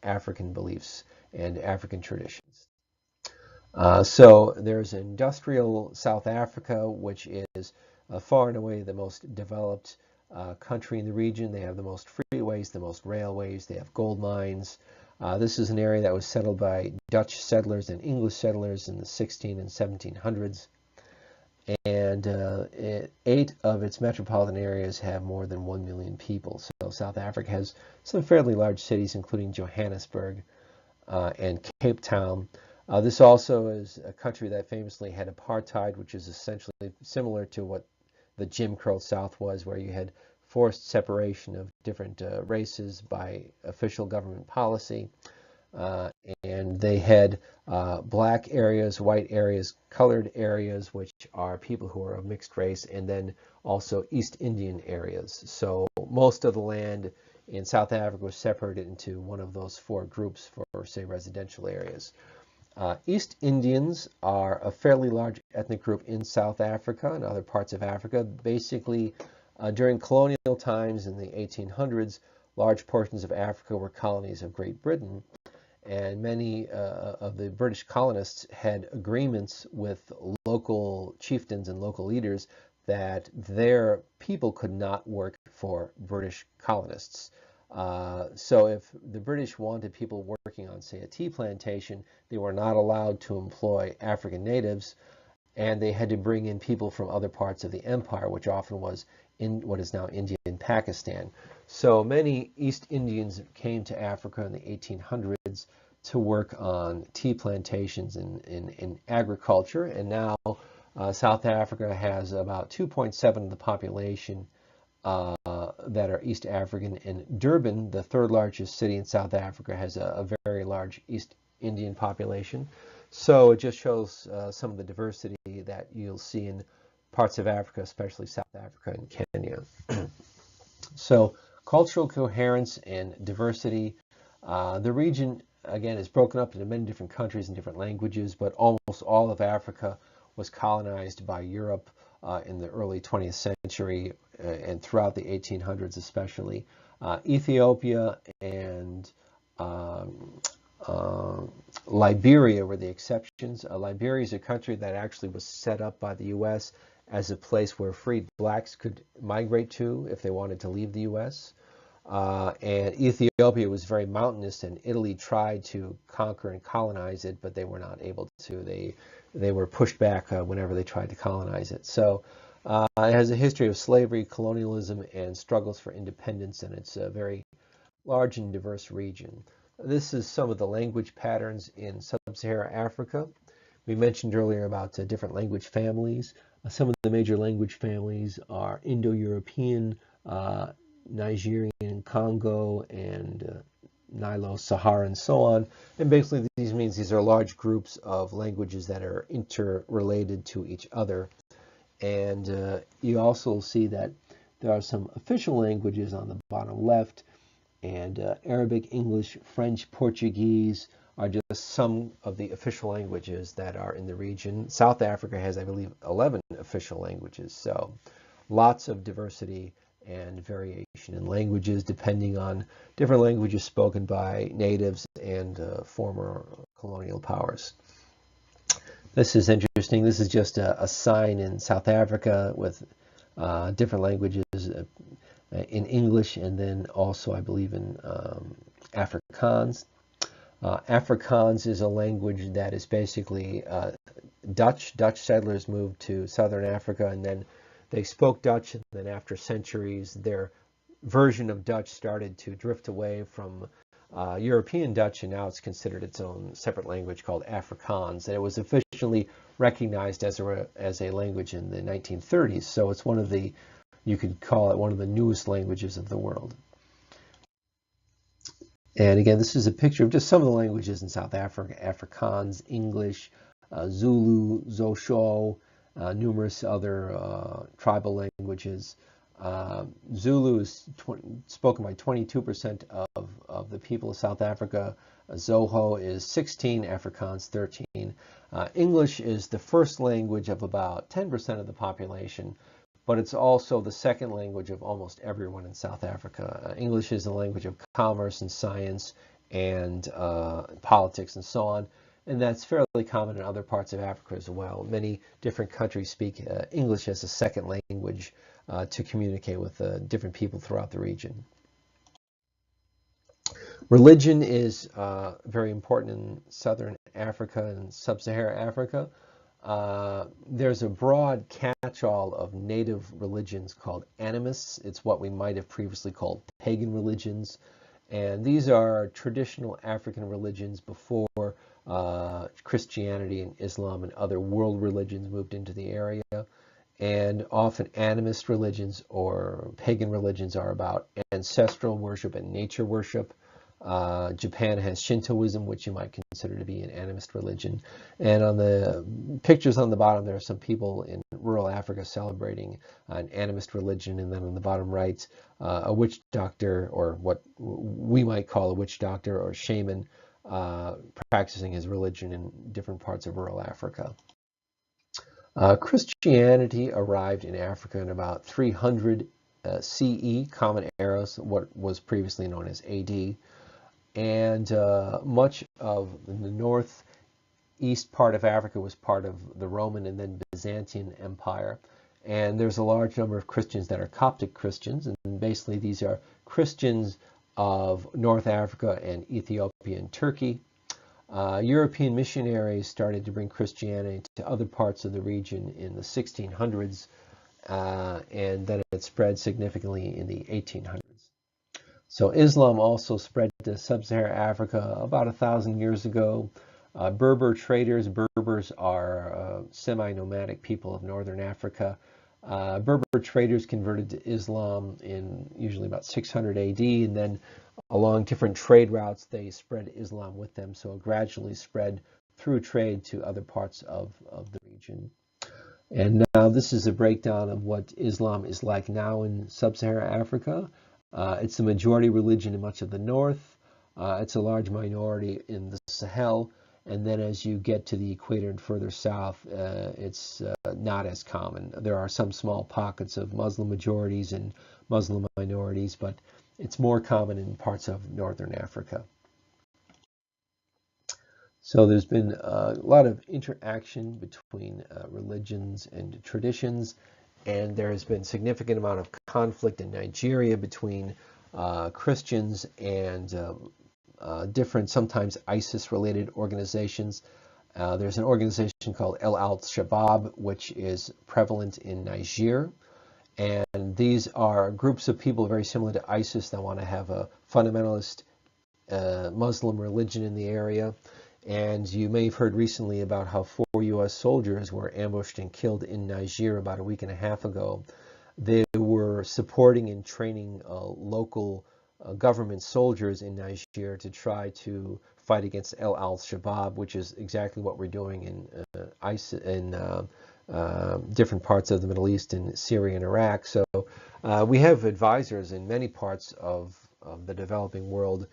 African beliefs and African traditions. So there's industrial South Africa, which is far and away the most developed country in the region. They have the most freeways, the most railways, they have gold mines. This is an area that was settled by Dutch settlers and English settlers in the 16 and 1700s. And 8 of its metropolitan areas have more than 1 million people. So South Africa has some fairly large cities, including Johannesburg and Cape Town. This also is a country that famously had apartheid, which is essentially similar to what the Jim Crow South was, where you had forced separation of different races by official government policy. And they had black areas, white areas, colored areas, which are people who are of mixed race, and then also East Indian areas. So most of the land in South Africa was separated into one of those 4 groups for, say, residential areas. East Indians are a fairly large ethnic group in South Africa and other parts of Africa. Basically, during colonial times in the 1800s, large portions of Africa were colonies of Great Britain, and many of the British colonists had agreements with local chieftains and local leaders that their people could not work for British colonists. So if the British wanted people working on, say, a tea plantation, they were not allowed to employ African natives, and they had to bring in people from other parts of the empire, which often was in what is now India and Pakistan. So many East Indians came to Africa in the 1800s to work on tea plantations in agriculture, and now South Africa has about 2.7 of the population that are East African, and Durban, the 3rd largest city in South Africa, has a very large East Indian population. So it just shows some of the diversity that you'll see in parts of Africa, especially South Africa and Kenya. So cultural coherence and diversity. The region, again, is broken up into many different countries and different languages, but almost all of Africa was colonized by Europe in the early 20th century and throughout the 1800s especially. Ethiopia and Liberia were the exceptions. Liberia is a country that actually was set up by the U.S. as a place where freed blacks could migrate to if they wanted to leave the U.S. And Ethiopia was very mountainous, and Italy tried to conquer and colonize it, but they were not able to. They were pushed back whenever they tried to colonize it. So it has a history of slavery, colonialism, and struggles for independence, and it's a very large and diverse region. This is some of the language patterns in sub-Saharan Africa. We mentioned earlier about different language families. Some of the major language families are Indo-European, Nigerian, Congo, and Nilo-Saharan, and so on. And basically these are large groups of languages that are interrelated to each other. And you also see that there are some official languages on the bottom left, and Arabic, English, French, Portuguese are just some of the official languages that are in the region. South Africa has, I believe, 11 official languages, so lots of diversity and variation in languages depending on different languages spoken by natives and former colonial powers. This is interesting. This is just a sign in South Africa with different languages in English, and then also, I believe, in Afrikaans. Afrikaans is a language that is basically Dutch. Dutch settlers moved to southern Africa, and then they spoke Dutch, and then after centuries, their version of Dutch started to drift away from European Dutch, and now it's considered its own separate language called Afrikaans. And it was officially recognized as a language in the 1930s. So it's one of the, you could call it one of the newest languages of the world. And again, this is a picture of just some of the languages in South Africa: Afrikaans, English, Zulu, Xhosa, numerous other tribal languages. Zulu is spoken by 22% of the people of South Africa. Xhosa is 16, Afrikaans 13. English is the first language of about 10% of the population, but it's also the second language of almost everyone in South Africa. English is the language of commerce and science and politics and so on, and that's fairly common in other parts of Africa as well. Many different countries speak English as a second language to communicate with different people throughout the region. Religion is very important in southern Africa and sub-Saharan Africa. There's a broad catch-all of native religions called animists. It's what we might have previously called pagan religions. And these are traditional African religions before Christianity and Islam and other world religions moved into the area. And often animist religions or pagan religions are about ancestral worship and nature worship. Japan has Shintoism, which you might consider to be an animist religion. And on the pictures on the bottom, there are some people in rural Africa celebrating an animist religion. And then on the bottom right, a witch doctor, or what we might call a witch doctor or shaman, practicing his religion in different parts of rural Africa. Christianity arrived in Africa in about 300 CE, Common Era, what was previously known as AD. And much of the northeast part of Africa was part of the Roman and then Byzantine Empire. And there's a large number of Christians that are Coptic Christians. And basically these are Christians of North Africa and Ethiopia and Turkey. European missionaries started to bring Christianity to other parts of the region in the 1600s, and then it spread significantly in the 1800s. So Islam also spread to sub-Saharan Africa about 1,000 years ago. Berber traders, Berbers are semi-nomadic people of northern Africa. Berber traders converted to Islam in usually about 600 AD, and then along different trade routes they spread Islam with them, so it gradually spread through trade to other parts of the region. And now this is a breakdown of what Islam is like now in sub-Saharan Africa. It's the majority religion in much of the north. It's a large minority in the Sahel. And then as you get to the equator and further south, it's not as common. There are some small pockets of Muslim majorities and Muslim minorities, but it's more common in parts of northern Africa. So there's been a lot of interaction between religions and traditions, and there has been significant amount of conflict in Nigeria between Christians and different, sometimes ISIS-related organizations. There's an organization called El Al-Shabaab, which is prevalent in Niger. And these are groups of people very similar to ISIS that want to have a fundamentalist Muslim religion in the area. And you may have heard recently about how 4 U.S. soldiers were ambushed and killed in Niger about a week and a half ago. They were supporting and training local government soldiers in Niger to try to fight against El Al-Shabaab, which is exactly what we're doing in ISIS, in different parts of the Middle East, in Syria and Iraq. So we have advisors in many parts of the developing world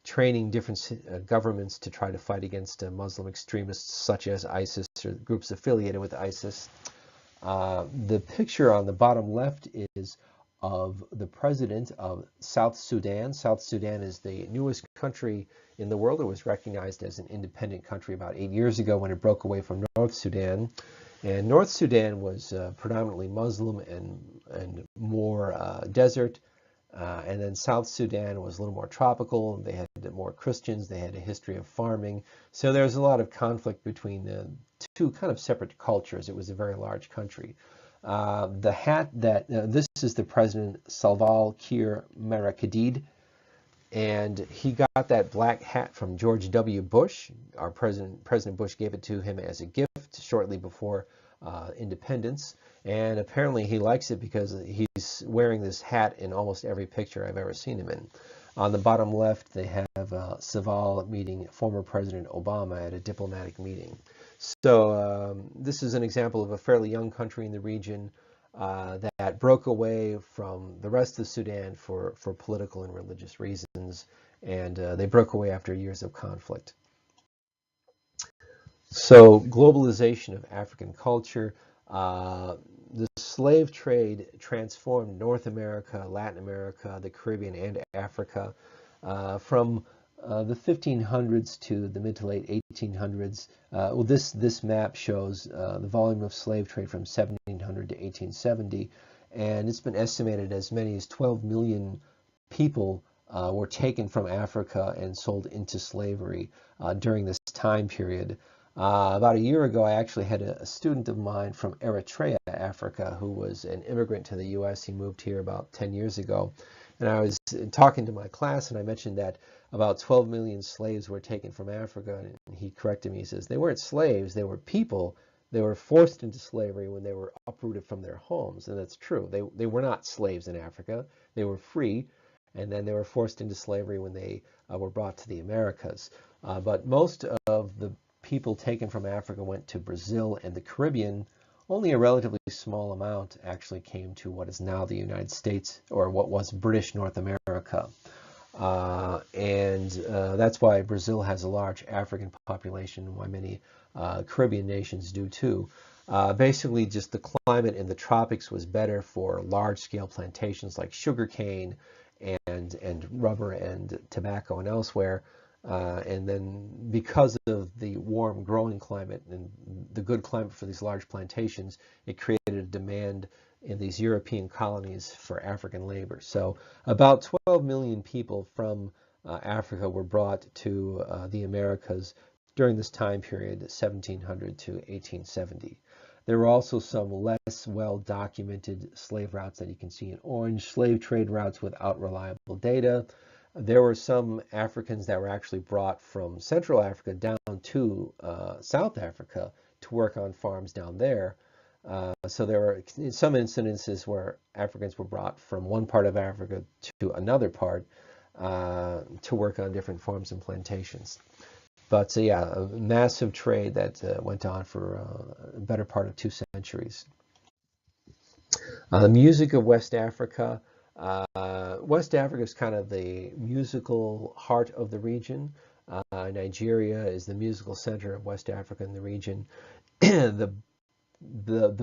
training different governments to try to fight against Muslim extremists such as ISIS or groups affiliated with ISIS. The picture on the bottom left is of the president of South Sudan. South Sudan is the newest country in the world. It was recognized as an independent country about 8 years ago when it broke away from North Sudan. And North Sudan was predominantly Muslim and more desert. And then South Sudan was a little more tropical. They had more Christians. They had a history of farming. So there's a lot of conflict between the two kind of separate cultures. It was a very large country. The hat that, this is the president, Salva Kiir Mayardit, and he got that black hat from George W. Bush. Our President Bush gave it to him as a gift shortly before independence. And apparently he likes it because he's wearing this hat in almost every picture I've ever seen him in. On the bottom left, they have Saval meeting former President Obama at a diplomatic meeting. So this is an example of a fairly young country in the region that broke away from the rest of Sudan for political and religious reasons, and they broke away after years of conflict. So globalization of African culture, the slave trade transformed North America, Latin America, the Caribbean, and Africa from the 1500s to the mid to late 1800s. Well, this map shows the volume of slave trade from 1700 to 1870, and it's been estimated as many as 12 million people were taken from Africa and sold into slavery during this time period. About a year ago, I actually had a student of mine from Eritrea, Africa, who was an immigrant to the U.S. He moved here about 10 years ago. And I was talking to my class, and I mentioned that about 12 million slaves were taken from Africa. And he corrected me. He says, they weren't slaves, they were people. They were forced into slavery when they were uprooted from their homes. And that's true. They were not slaves in Africa. They were free. And then they were forced into slavery when they were brought to the Americas. But most of the people taken from Africa went to Brazil and the Caribbean. Only a relatively small amount actually came to what is now the United States, or what was British North America. And that's why Brazil has a large African population, and why many Caribbean nations do too. Basically, just the climate in the tropics was better for large-scale plantations like sugarcane and rubber and tobacco and elsewhere. And then because of the warm growing climate and the good climate for these large plantations, it created a demand in these European colonies for African labor. So about 12 million people from Africa were brought to the Americas during this time period, 1700 to 1870. There were also some less well-documented slave routes that you can see in orange, slave trade routes without reliable data. There were some Africans that were actually brought from Central Africa down to South Africa to work on farms down there. So there were some incidences where Africans were brought from one part of Africa to another part to work on different farms and plantations. But yeah, a massive trade that went on for a better part of 2 centuries. The music of West Africa. West Africa is kind of the musical heart of the region. Nigeria is the musical center of West Africa in the region. The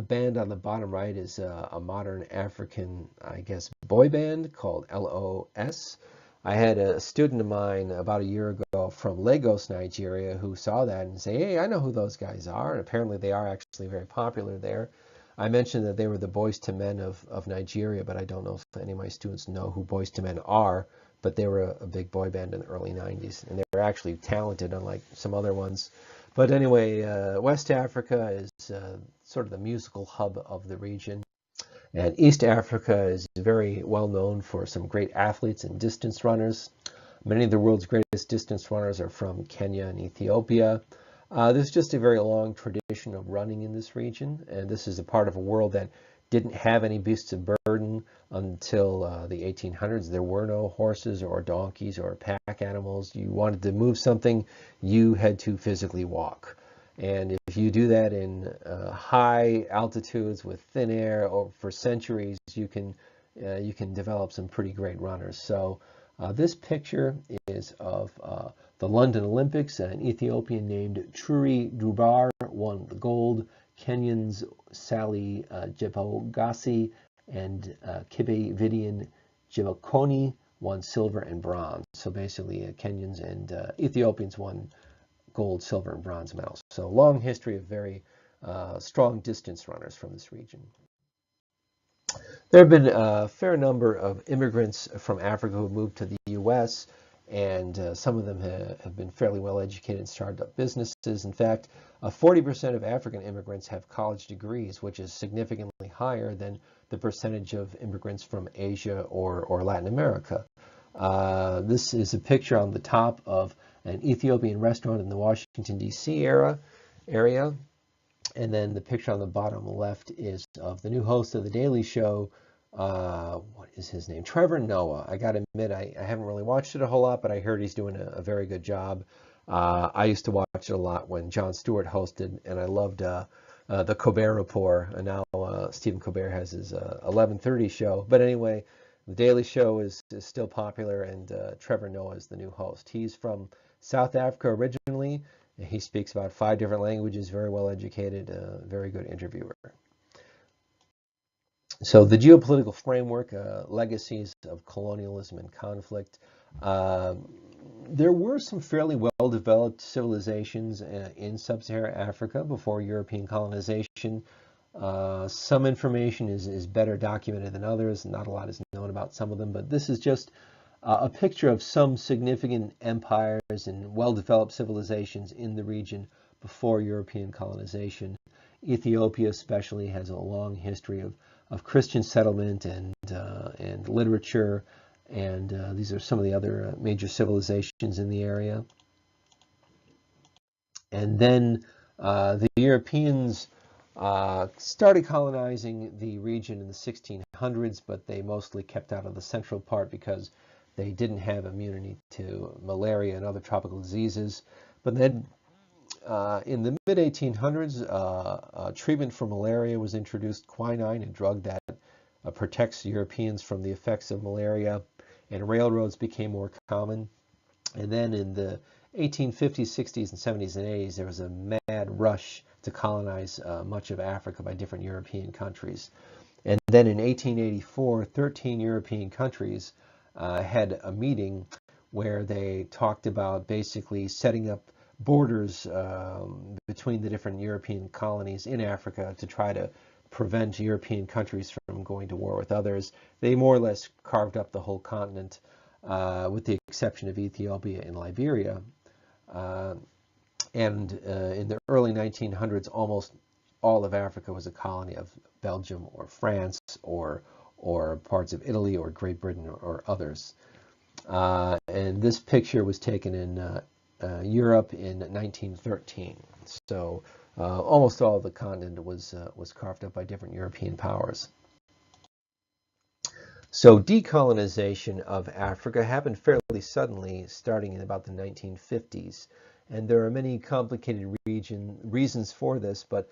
band on the bottom right is a modern African, I guess, boy band called LOS. I had a student of mine about a year ago from Lagos, Nigeria, who saw that and say, hey, I know who those guys are. And apparently they are actually very popular there. I mentioned that they were the Boyz II Men of Nigeria, but I don't know if any of my students know who Boyz II Men are, but they were a big boy band in the early 90s, and they were actually talented, unlike some other ones. But anyway, West Africa is sort of the musical hub of the region. And East Africa is very well known for some great athletes and distance runners. Many of the world's greatest distance runners are from Kenya and Ethiopia. There's just a very long tradition of running in this region, and this is a part of a world that didn't have any beasts of burden until the 1800s. There were no horses or donkeys or pack animals. You wanted to move something, you had to physically walk. And if you do that in high altitudes with thin air or for centuries, you can develop some pretty great runners. So this picture is of the London Olympics. An Ethiopian named Truri Dubar won the gold. Kenyans Sally Jebogasi and Kibe Vidian Jebokoni won silver and bronze. So basically Kenyans and Ethiopians won gold, silver, and bronze medals. So long history of very strong distance runners from this region. There have been a fair number of immigrants from Africa who moved to the U.S., and some of them have been fairly well educated and started up businesses. In fact, 40% of African immigrants have college degrees, which is significantly higher than the percentage of immigrants from Asia or Latin America. This is a picture on the top of an Ethiopian restaurant in the Washington, D.C. area. And then the picture on the bottom left is of the new host of The Daily Show. What is his name? Trevor Noah. I got to admit, I haven't really watched it a whole lot, but I heard he's doing a very good job. I used to watch it a lot when Jon Stewart hosted, and I loved the Colbert Report. And now Stephen Colbert has his 11:30 show. But anyway, The Daily Show is still popular, and Trevor Noah is the new host. He's from South Africa originally. He speaks about 5 different languages, very well educated, very good interviewer. So the geopolitical framework, legacies of colonialism and conflict. There were some fairly well-developed civilizations in sub-Saharan Africa before European colonization. Some information is better documented than others. Not a lot is known about some of them, but this is just a picture of some significant empires and well-developed civilizations in the region before European colonization. Ethiopia especially has a long history of Christian settlement and literature, and these are some of the other major civilizations in the area. And then the Europeans started colonizing the region in the 1600s, but they mostly kept out of the central part because they didn't have immunity to malaria and other tropical diseases. But then in the mid-1800s, treatment for malaria was introduced, quinine, a drug that protects Europeans from the effects of malaria, and railroads became more common. And then in the 1850s, 60s, and 70s, and 80s, there was a mad rush to colonize much of Africa by different European countries. And then in 1884, 13 European countries had a meeting where they talked about basically setting up borders between the different European colonies in Africa to try to prevent European countries from going to war with others. They more or less carved up the whole continent, with the exception of Ethiopia and Liberia. And in the early 1900s, almost all of Africa was a colony of Belgium or France or parts of Italy or Great Britain or others. And this picture was taken in Europe in 1913. So almost all of the continent was carved up by different European powers. So decolonization of Africa happened fairly suddenly, starting in about the 1950s. And there are many complicated reasons for this, but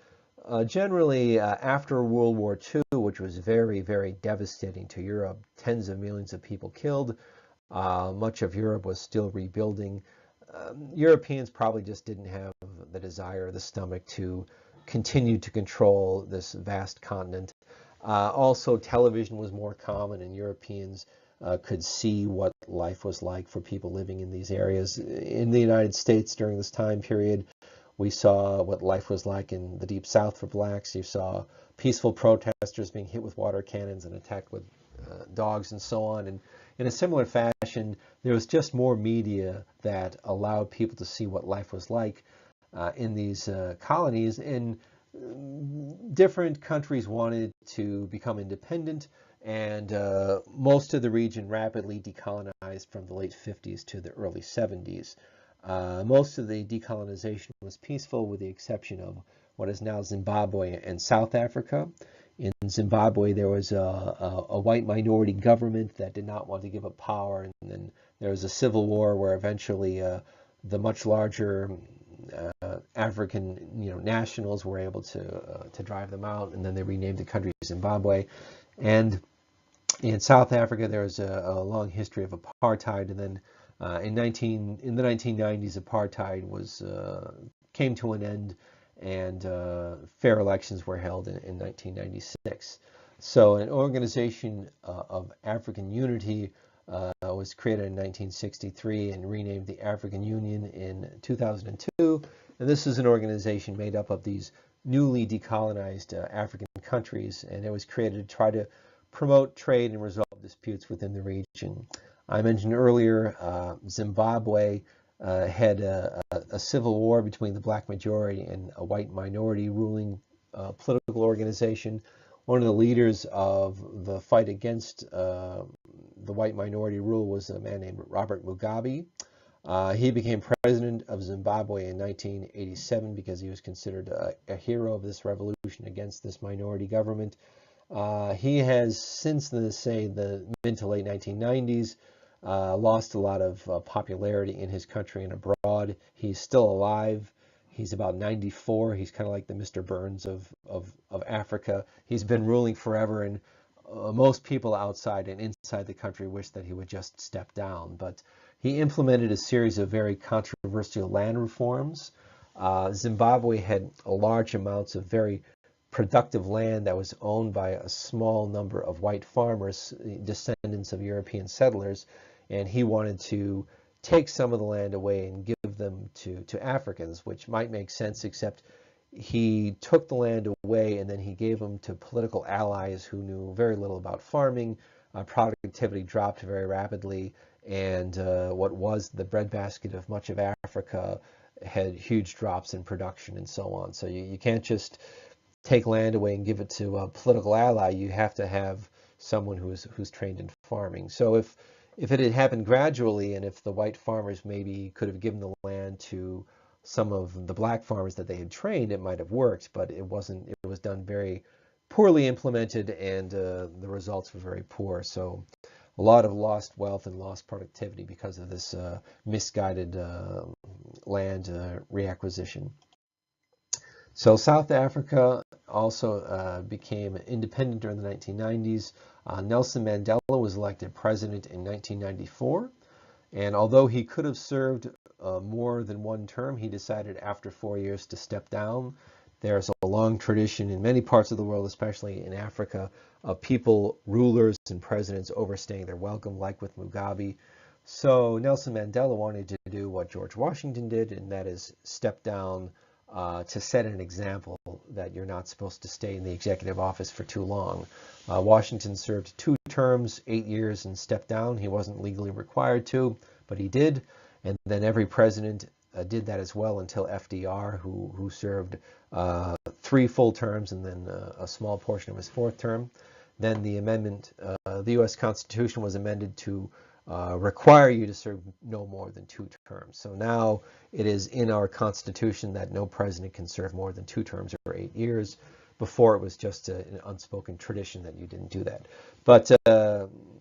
generally after World War II, which was very, very devastating to Europe, tens of millions of people killed, much of Europe was still rebuilding. Europeans probably just didn't have the desire or the stomach to continue to control this vast continent. Also, television was more common, and Europeans could see what life was like for people living in these areas. In the United States during this time period, we saw what life was like in the Deep South for blacks. You saw peaceful protesters being hit with water cannons and attacked with dogs and so on. And in a similar fashion, there was just more media that allowed people to see what life was like in these colonies. And different countries wanted to become independent, and most of the region rapidly decolonized from the late 50s to the early 70s. Most of the decolonization was peaceful, with the exception of what is now Zimbabwe and South Africa. In Zimbabwe, there was a white minority government that did not want to give up power, and then there was a civil war where eventually the much larger African nationals were able to drive them out, and then they renamed the country Zimbabwe. And in South Africa, there was a long history of apartheid, and then in the 1990s, apartheid came to an end, and fair elections were held in 1996. So an organization of African unity was created in 1963 and renamed the African Union in 2002. And this is an organization made up of these newly decolonized African countries, and it was created to try to promote trade and resolve disputes within the region. I mentioned earlier Zimbabwe had a civil war between the black majority and a white minority ruling political organization. One of the leaders of the fight against the white minority rule was a man named Robert Mugabe. He became president of Zimbabwe in 1987 because he was considered a hero of this revolution against this minority government. He has since the mid to late 1990s lost a lot of popularity in his country and abroad. He's still alive. He's about 94. He's kind of like the Mr. Burns of Africa. He's been ruling forever, and most people outside and inside the country wish that he would just step down. But he implemented a series of very controversial land reforms. Zimbabwe had large amounts of very productive land that was owned by a small number of white farmers, descendants of European settlers, and he wanted to take some of the land away and give them to Africans, which might make sense, except he took the land away and then he gave them to political allies who knew very little about farming. Productivity dropped very rapidly, and what was the breadbasket of much of Africa had huge drops in production and so on. So you can't just take land away and give it to a political ally. You have to have someone who's trained in farming. So if it had happened gradually, and if the white farmers maybe could have given the land to some of the black farmers that they had trained, it might have worked, but it wasn't. It was done very poorly implemented, and the results were very poor. So a lot of lost wealth and lost productivity because of this misguided land reacquisition. So South Africa also became independent during the 1990s. Nelson Mandela was elected president in 1994, and although he could have served more than one term, he decided after 4 years to step down. There's a long tradition in many parts of the world, especially in Africa, of people, rulers, and presidents overstaying their welcome, like with Mugabe. So Nelson Mandela wanted to do what George Washington did, and that is step down to set an example that you're not supposed to stay in the executive office for too long. Washington served 2 terms, 8 years, and stepped down. He wasn't legally required to, but he did. And then every president did that as well until FDR, who served 3 full terms and then a small portion of his 4th term. Then the amendment, the U.S. Constitution was amended to require you to serve no more than 2 terms. So now it is in our Constitution that no president can serve more than 2 terms or 8 years. Before, it was just an unspoken tradition that you didn't do that. But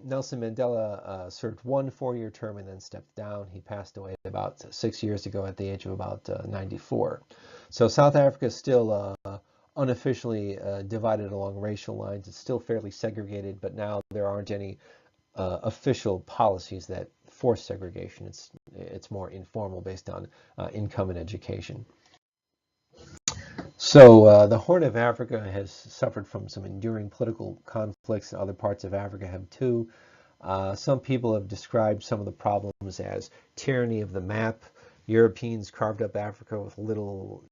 Nelson Mandela served 1 4-year term and then stepped down. He passed away about 6 years ago at the age of about 94. So South Africa is still unofficially divided along racial lines. It's still fairly segregated, but now there aren't any official policies that force segregation. It's more informal, based on income and education. So the Horn of Africa has suffered from some enduring political conflicts. Other parts of Africa have too. Some people have described some of the problems as tyranny of the map. Europeans carved up Africa with little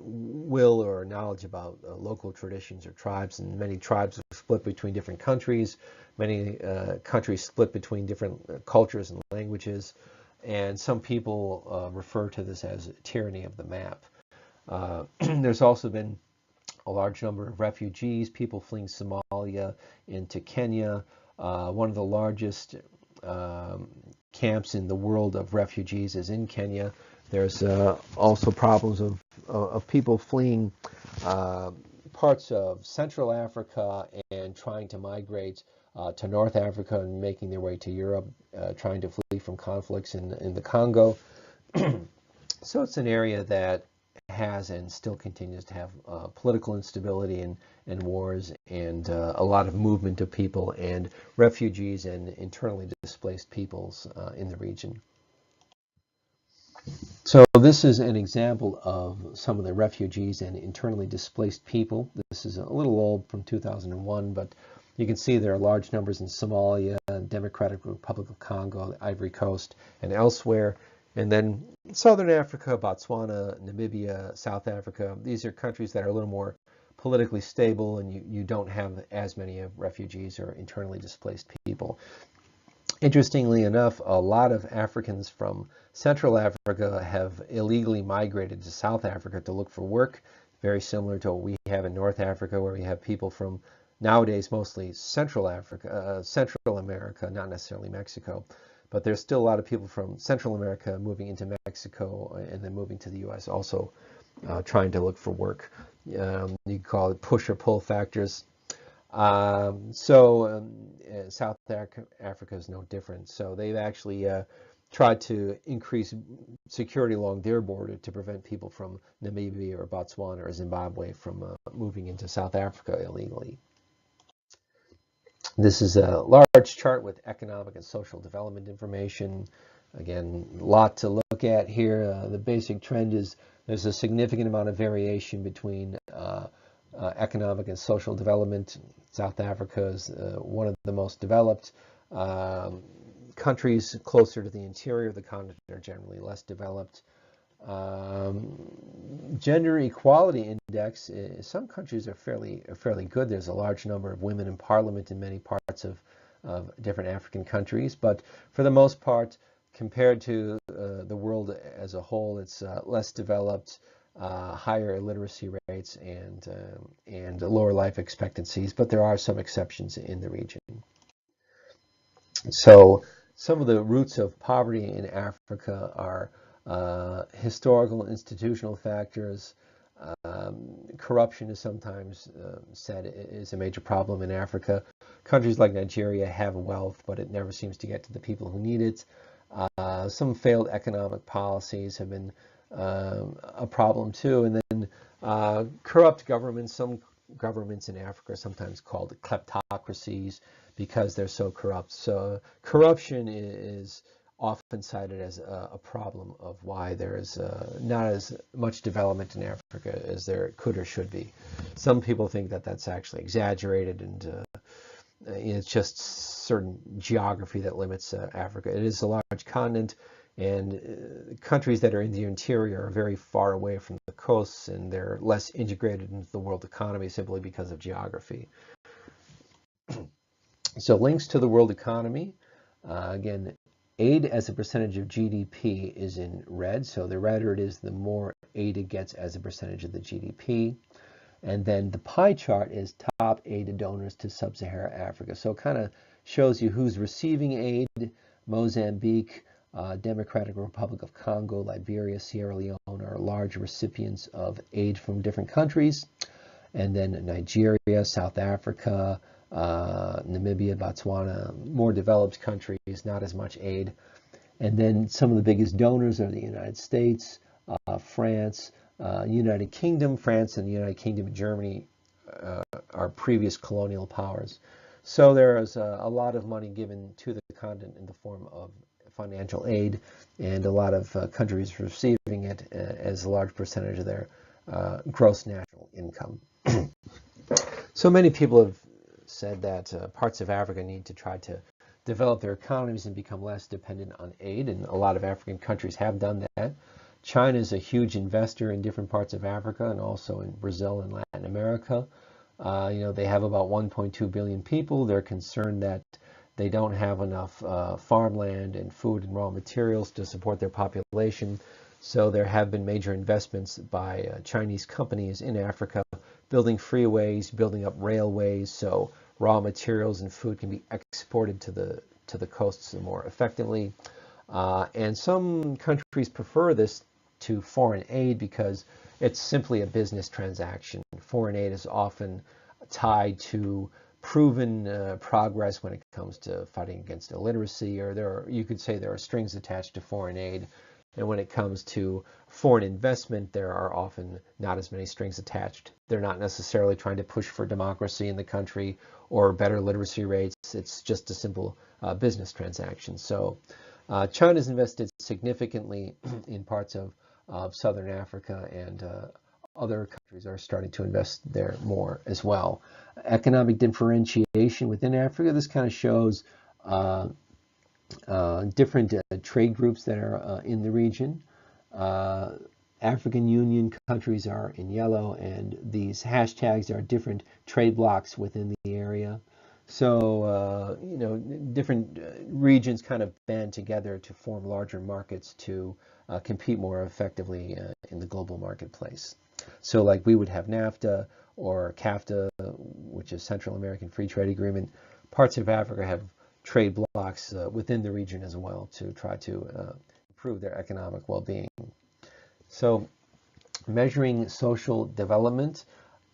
will or knowledge about local traditions or tribes, and many tribes are split between different countries. Many countries split between different cultures and languages, and some people refer to this as tyranny of the map. There's also been a large number of refugees, people fleeing Somalia into Kenya. One of the largest camps in the world of refugees is in Kenya. There's also problems of people fleeing parts of Central Africa and trying to migrate to North Africa and making their way to Europe, trying to flee from conflicts in the Congo. So it's an area that has and still continues to have political instability and wars, and a lot of movement of people and refugees and internally displaced peoples in the region. So this is an example of some of the refugees and internally displaced people. This is a little old, from 2001, but you can see there are large numbers in Somalia, Democratic Republic of Congo, the Ivory Coast, and elsewhere. And then Southern Africa, Botswana, Namibia, South Africa. These are countries that are a little more politically stable, and you don't have as many refugees or internally displaced people. Interestingly enough, a lot of Africans from Central Africa have illegally migrated to South Africa to look for work, very similar to what we have in North Africa, where we have people from nowadays mostly Central Africa, Central America, not necessarily Mexico, but there's still a lot of people from Central America moving into Mexico and then moving to the U.S. also trying to look for work. You can call it push or pull factors. South Africa is no different. So they've actually tried to increase security along their border to prevent people from Namibia or Botswana or Zimbabwe from moving into South Africa illegally. This is a large chart with economic and social development information. Again, a lot to look at here. The basic trend is there's a significant amount of variation between economic and social development. South Africa is one of the most developed. Countries closer to the interior of the continent are generally less developed. Gender equality index, some countries are fairly good. There's a large number of women in parliament in many parts of different African countries, but for the most part, compared to the world as a whole, it's less developed, higher illiteracy rates, and lower life expectancies, but there are some exceptions in the region. So some of the roots of poverty in Africa are historical and institutional factors. Corruption is sometimes said is a major problem in Africa. Countries like Nigeria have wealth, but it never seems to get to the people who need it. Some failed economic policies have been a problem too. And then corrupt governments. Some governments in Africa are sometimes called kleptocracies because they're so corrupt. So corruption is often cited as a problem of why there is not as much development in Africa as there could or should be. Some people think that that's actually exaggerated, and it's just certain geography that limits Africa. It is a large continent, and countries that are in the interior are very far away from the coasts, and they're less integrated into the world economy simply because of geography. So links to the world economy. Again, aid as a percentage of GDP is in red. So the redder it is, the more aid it gets as a percentage of the GDP. And then the pie chart is top aid donors to sub-Saharan Africa. So it kind of shows you who's receiving aid. Mozambique, Democratic Republic of Congo, Liberia, Sierra Leone are large recipients of aid from different countries. And then Nigeria, South Africa, Namibia, Botswana, more developed countries, not as much aid. And then some of the biggest donors are the United States, France, United Kingdom. France and the United Kingdom and Germany are previous colonial powers. So there is a lot of money given to the continent in the form of financial aid, and a lot of countries receiving it as a large percentage of their gross national income. So many people have said that parts of Africa need to try to develop their economies and become less dependent on aid, and a lot of African countries have done that. China is a huge investor in different parts of Africa and also in Brazil and Latin America. They have about 1.2 billion people. They're concerned that they don't have enough farmland and food and raw materials to support their population. So there have been major investments by Chinese companies in Africa, building freeways, building up railways, so raw materials and food can be exported to the coasts more effectively. And some countries prefer this to foreign aid because it's simply a business transaction. Foreign aid is often tied to proven progress when it comes to fighting against illiteracy, or you could say there are strings attached to foreign aid. And when it comes to foreign investment, there are often not as many strings attached. They're not necessarily trying to push for democracy in the country or better literacy rates. It's just a simple business transaction. So China's invested significantly in parts of Southern Africa, and other countries are starting to invest there more as well. Economic differentiation within Africa, this kind of shows different trade groups that are in the region. African Union countries are in yellow, and these hashtags are different trade blocks within the area. So, different regions kind of band together to form larger markets to compete more effectively in the global marketplace. So like we would have NAFTA or CAFTA, which is Central American Free Trade Agreement. Parts of Africa have trade blocks within the region as well to try to improve their economic well-being. So measuring social development,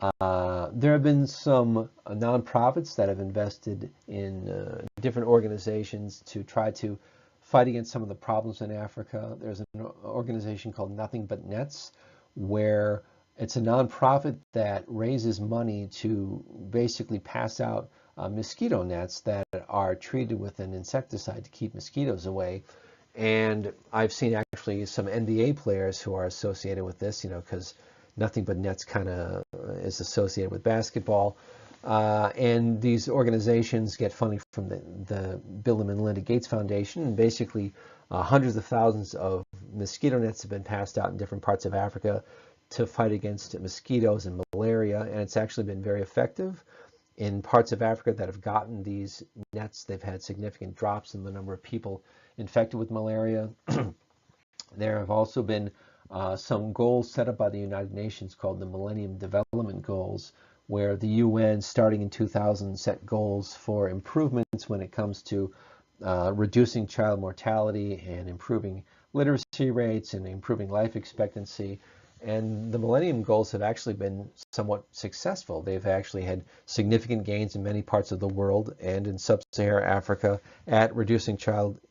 there have been some nonprofits that have invested in different organizations to try to fight against some of the problems in Africa. There's an organization called Nothing But Nets, where it's a nonprofit that raises money to basically pass out mosquito nets that are treated with an insecticide to keep mosquitoes away. And I've seen actually some NBA players who are associated with this, because Nothing But Nets kind of is associated with basketball. And these organizations get funding from the Bill and Melinda Gates Foundation. And basically, hundreds of thousands of mosquito nets have been passed out in different parts of Africa to fight against mosquitoes and malaria. And it's actually been very effective. In parts of Africa that have gotten these nets, they've had significant drops in the number of people infected with malaria. There have also been some goals set up by the United Nations called the Millennium Development Goals, where the UN, starting in 2000, set goals for improvements when it comes to reducing child mortality and improving literacy rates and improving life expectancy. And the Millennium Goals have actually been somewhat successful. They've actually had significant gains in many parts of the world and in sub-Saharan Africa at reducing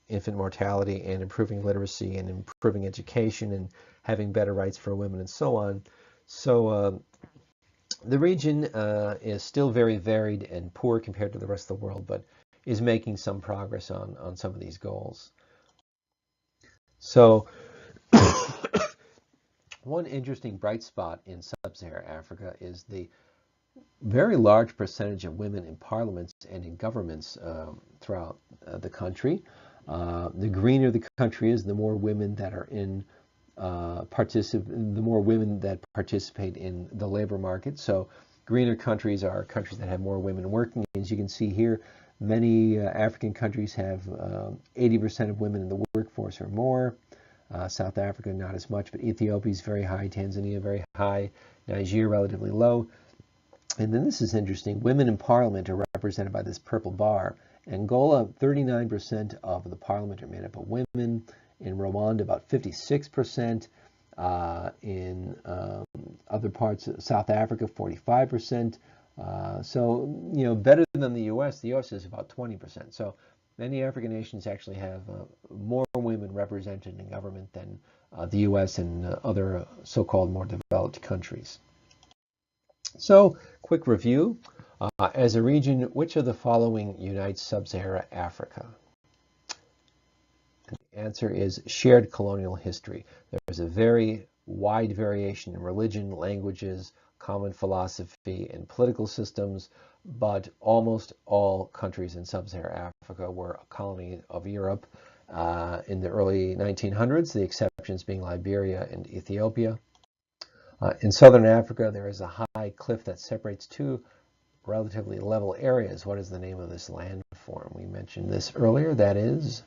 infant mortality and improving literacy and improving education and having better rights for women and so on. So the region is still very varied and poor compared to the rest of the world, but is making some progress on some of these goals. So one interesting bright spot in sub-Saharan Africa is the very large percentage of women in parliaments and in governments throughout the country. The greener the country is, the more women that are the more women that participate in the labor market. So greener countries are countries that have more women working. As you can see here, many African countries have 80% of women in the workforce or more. South Africa, not as much, but Ethiopia is very high, Tanzania very high, Nigeria relatively low. And then this is interesting. Women in parliament are represented by this purple bar. Angola, 39% of the parliament are made up of women. In Rwanda, about 56%. In other parts of South Africa, 45%. So, better than the U.S. The U.S. is about 20%. So many African nations actually have more women represented in government than the U.S. and other so-called more developed countries. So, quick review. As a region, which of the following unites sub-Saharan Africa? And the answer is shared colonial history. There's a very wide variation in religion, languages, common philosophy, and political systems, but almost all countries in sub-Saharan Africa were a colony of Europe in the early 1900s, the exceptions being Liberia and Ethiopia. In southern Africa, there is a high cliff that separates two relatively level areas. What is the name of this landform? We mentioned this earlier. That is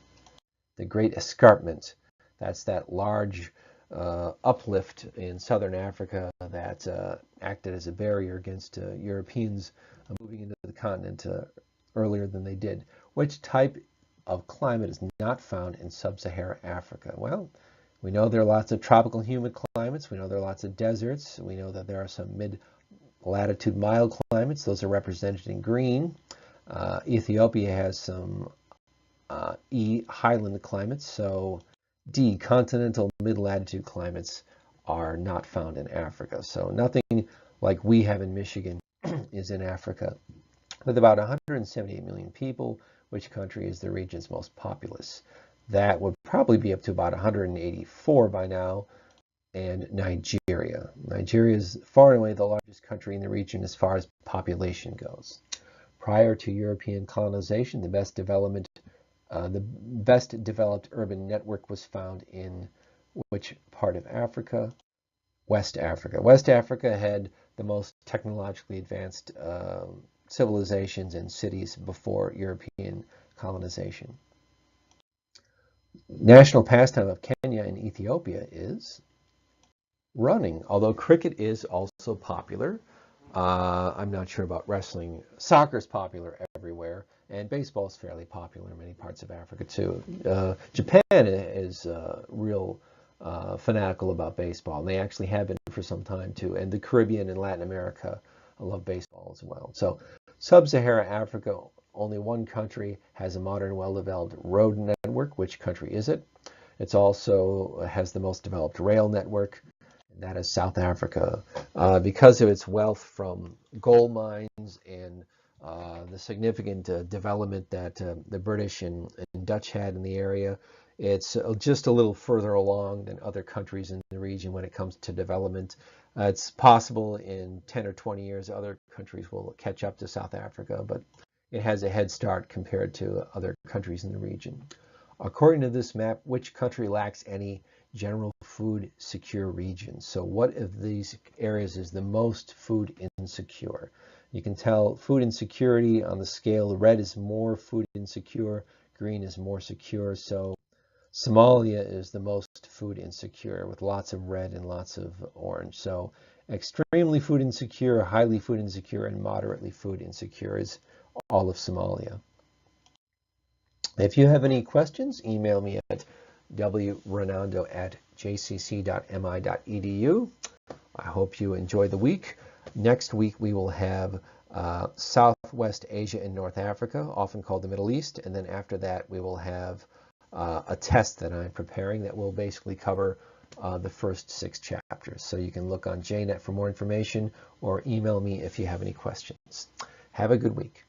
the Great Escarpment. That's that large uplift in southern Africa that acted as a barrier against Europeans moving into the continent earlier than they did. Which type of climate is not found in sub-Saharan Africa? Well, we know there are lots of tropical humid climates. We know there are lots of deserts. We know that there are some mid-latitude mild climates. Those are represented in green. Ethiopia has some highland climates. So D, continental mid-latitude climates are not found in Africa. So nothing like we have in Michigan is in Africa. With about 178 million people, which country is the region's most populous? That would probably be up to about 184 by now. And Nigeria. Nigeria is far and away the largest country in the region as far as population goes. Prior to European colonization, the best developed urban network was found in which part of Africa? West Africa. West Africa had the most technologically advanced civilizations and cities before European colonization. National pastime of Kenya and Ethiopia is running, although cricket is also popular. I'm not sure about wrestling. Soccer is popular everywhere, and baseball is fairly popular in many parts of Africa too. Japan is real fanatical about baseball, and they actually have been for some time too. And the Caribbean and Latin America love baseball as well. So Sub-Saharan Africa, only one country has a modern, well-developed road network. Which country is it? It also has the most developed rail network. That is South Africa. Because of its wealth from gold mines and the significant development that the British and Dutch had in the area, it's just a little further along than other countries in the region when it comes to development. It's possible in 10 or 20 years other countries will catch up to South Africa, but it has a head start compared to other countries in the region. According to this map, which country lacks any general food secure regions? So what of these areas is the most food insecure? You can tell food insecurity on the scale. Red is more food insecure, green is more secure. So Somalia is the most food insecure with lots of red and lots of orange. So extremely food insecure, highly food insecure, and moderately food insecure is all of Somalia. If you have any questions, email me at wrenando@jcc.mi.edu. I hope you enjoy the week. Next week we will have Southwest Asia and North Africa, often called the Middle East, and then after that we will have a test that I'm preparing that will basically cover the first 6 chapters. So you can look on JNet for more information or email me if you have any questions. Have a good week.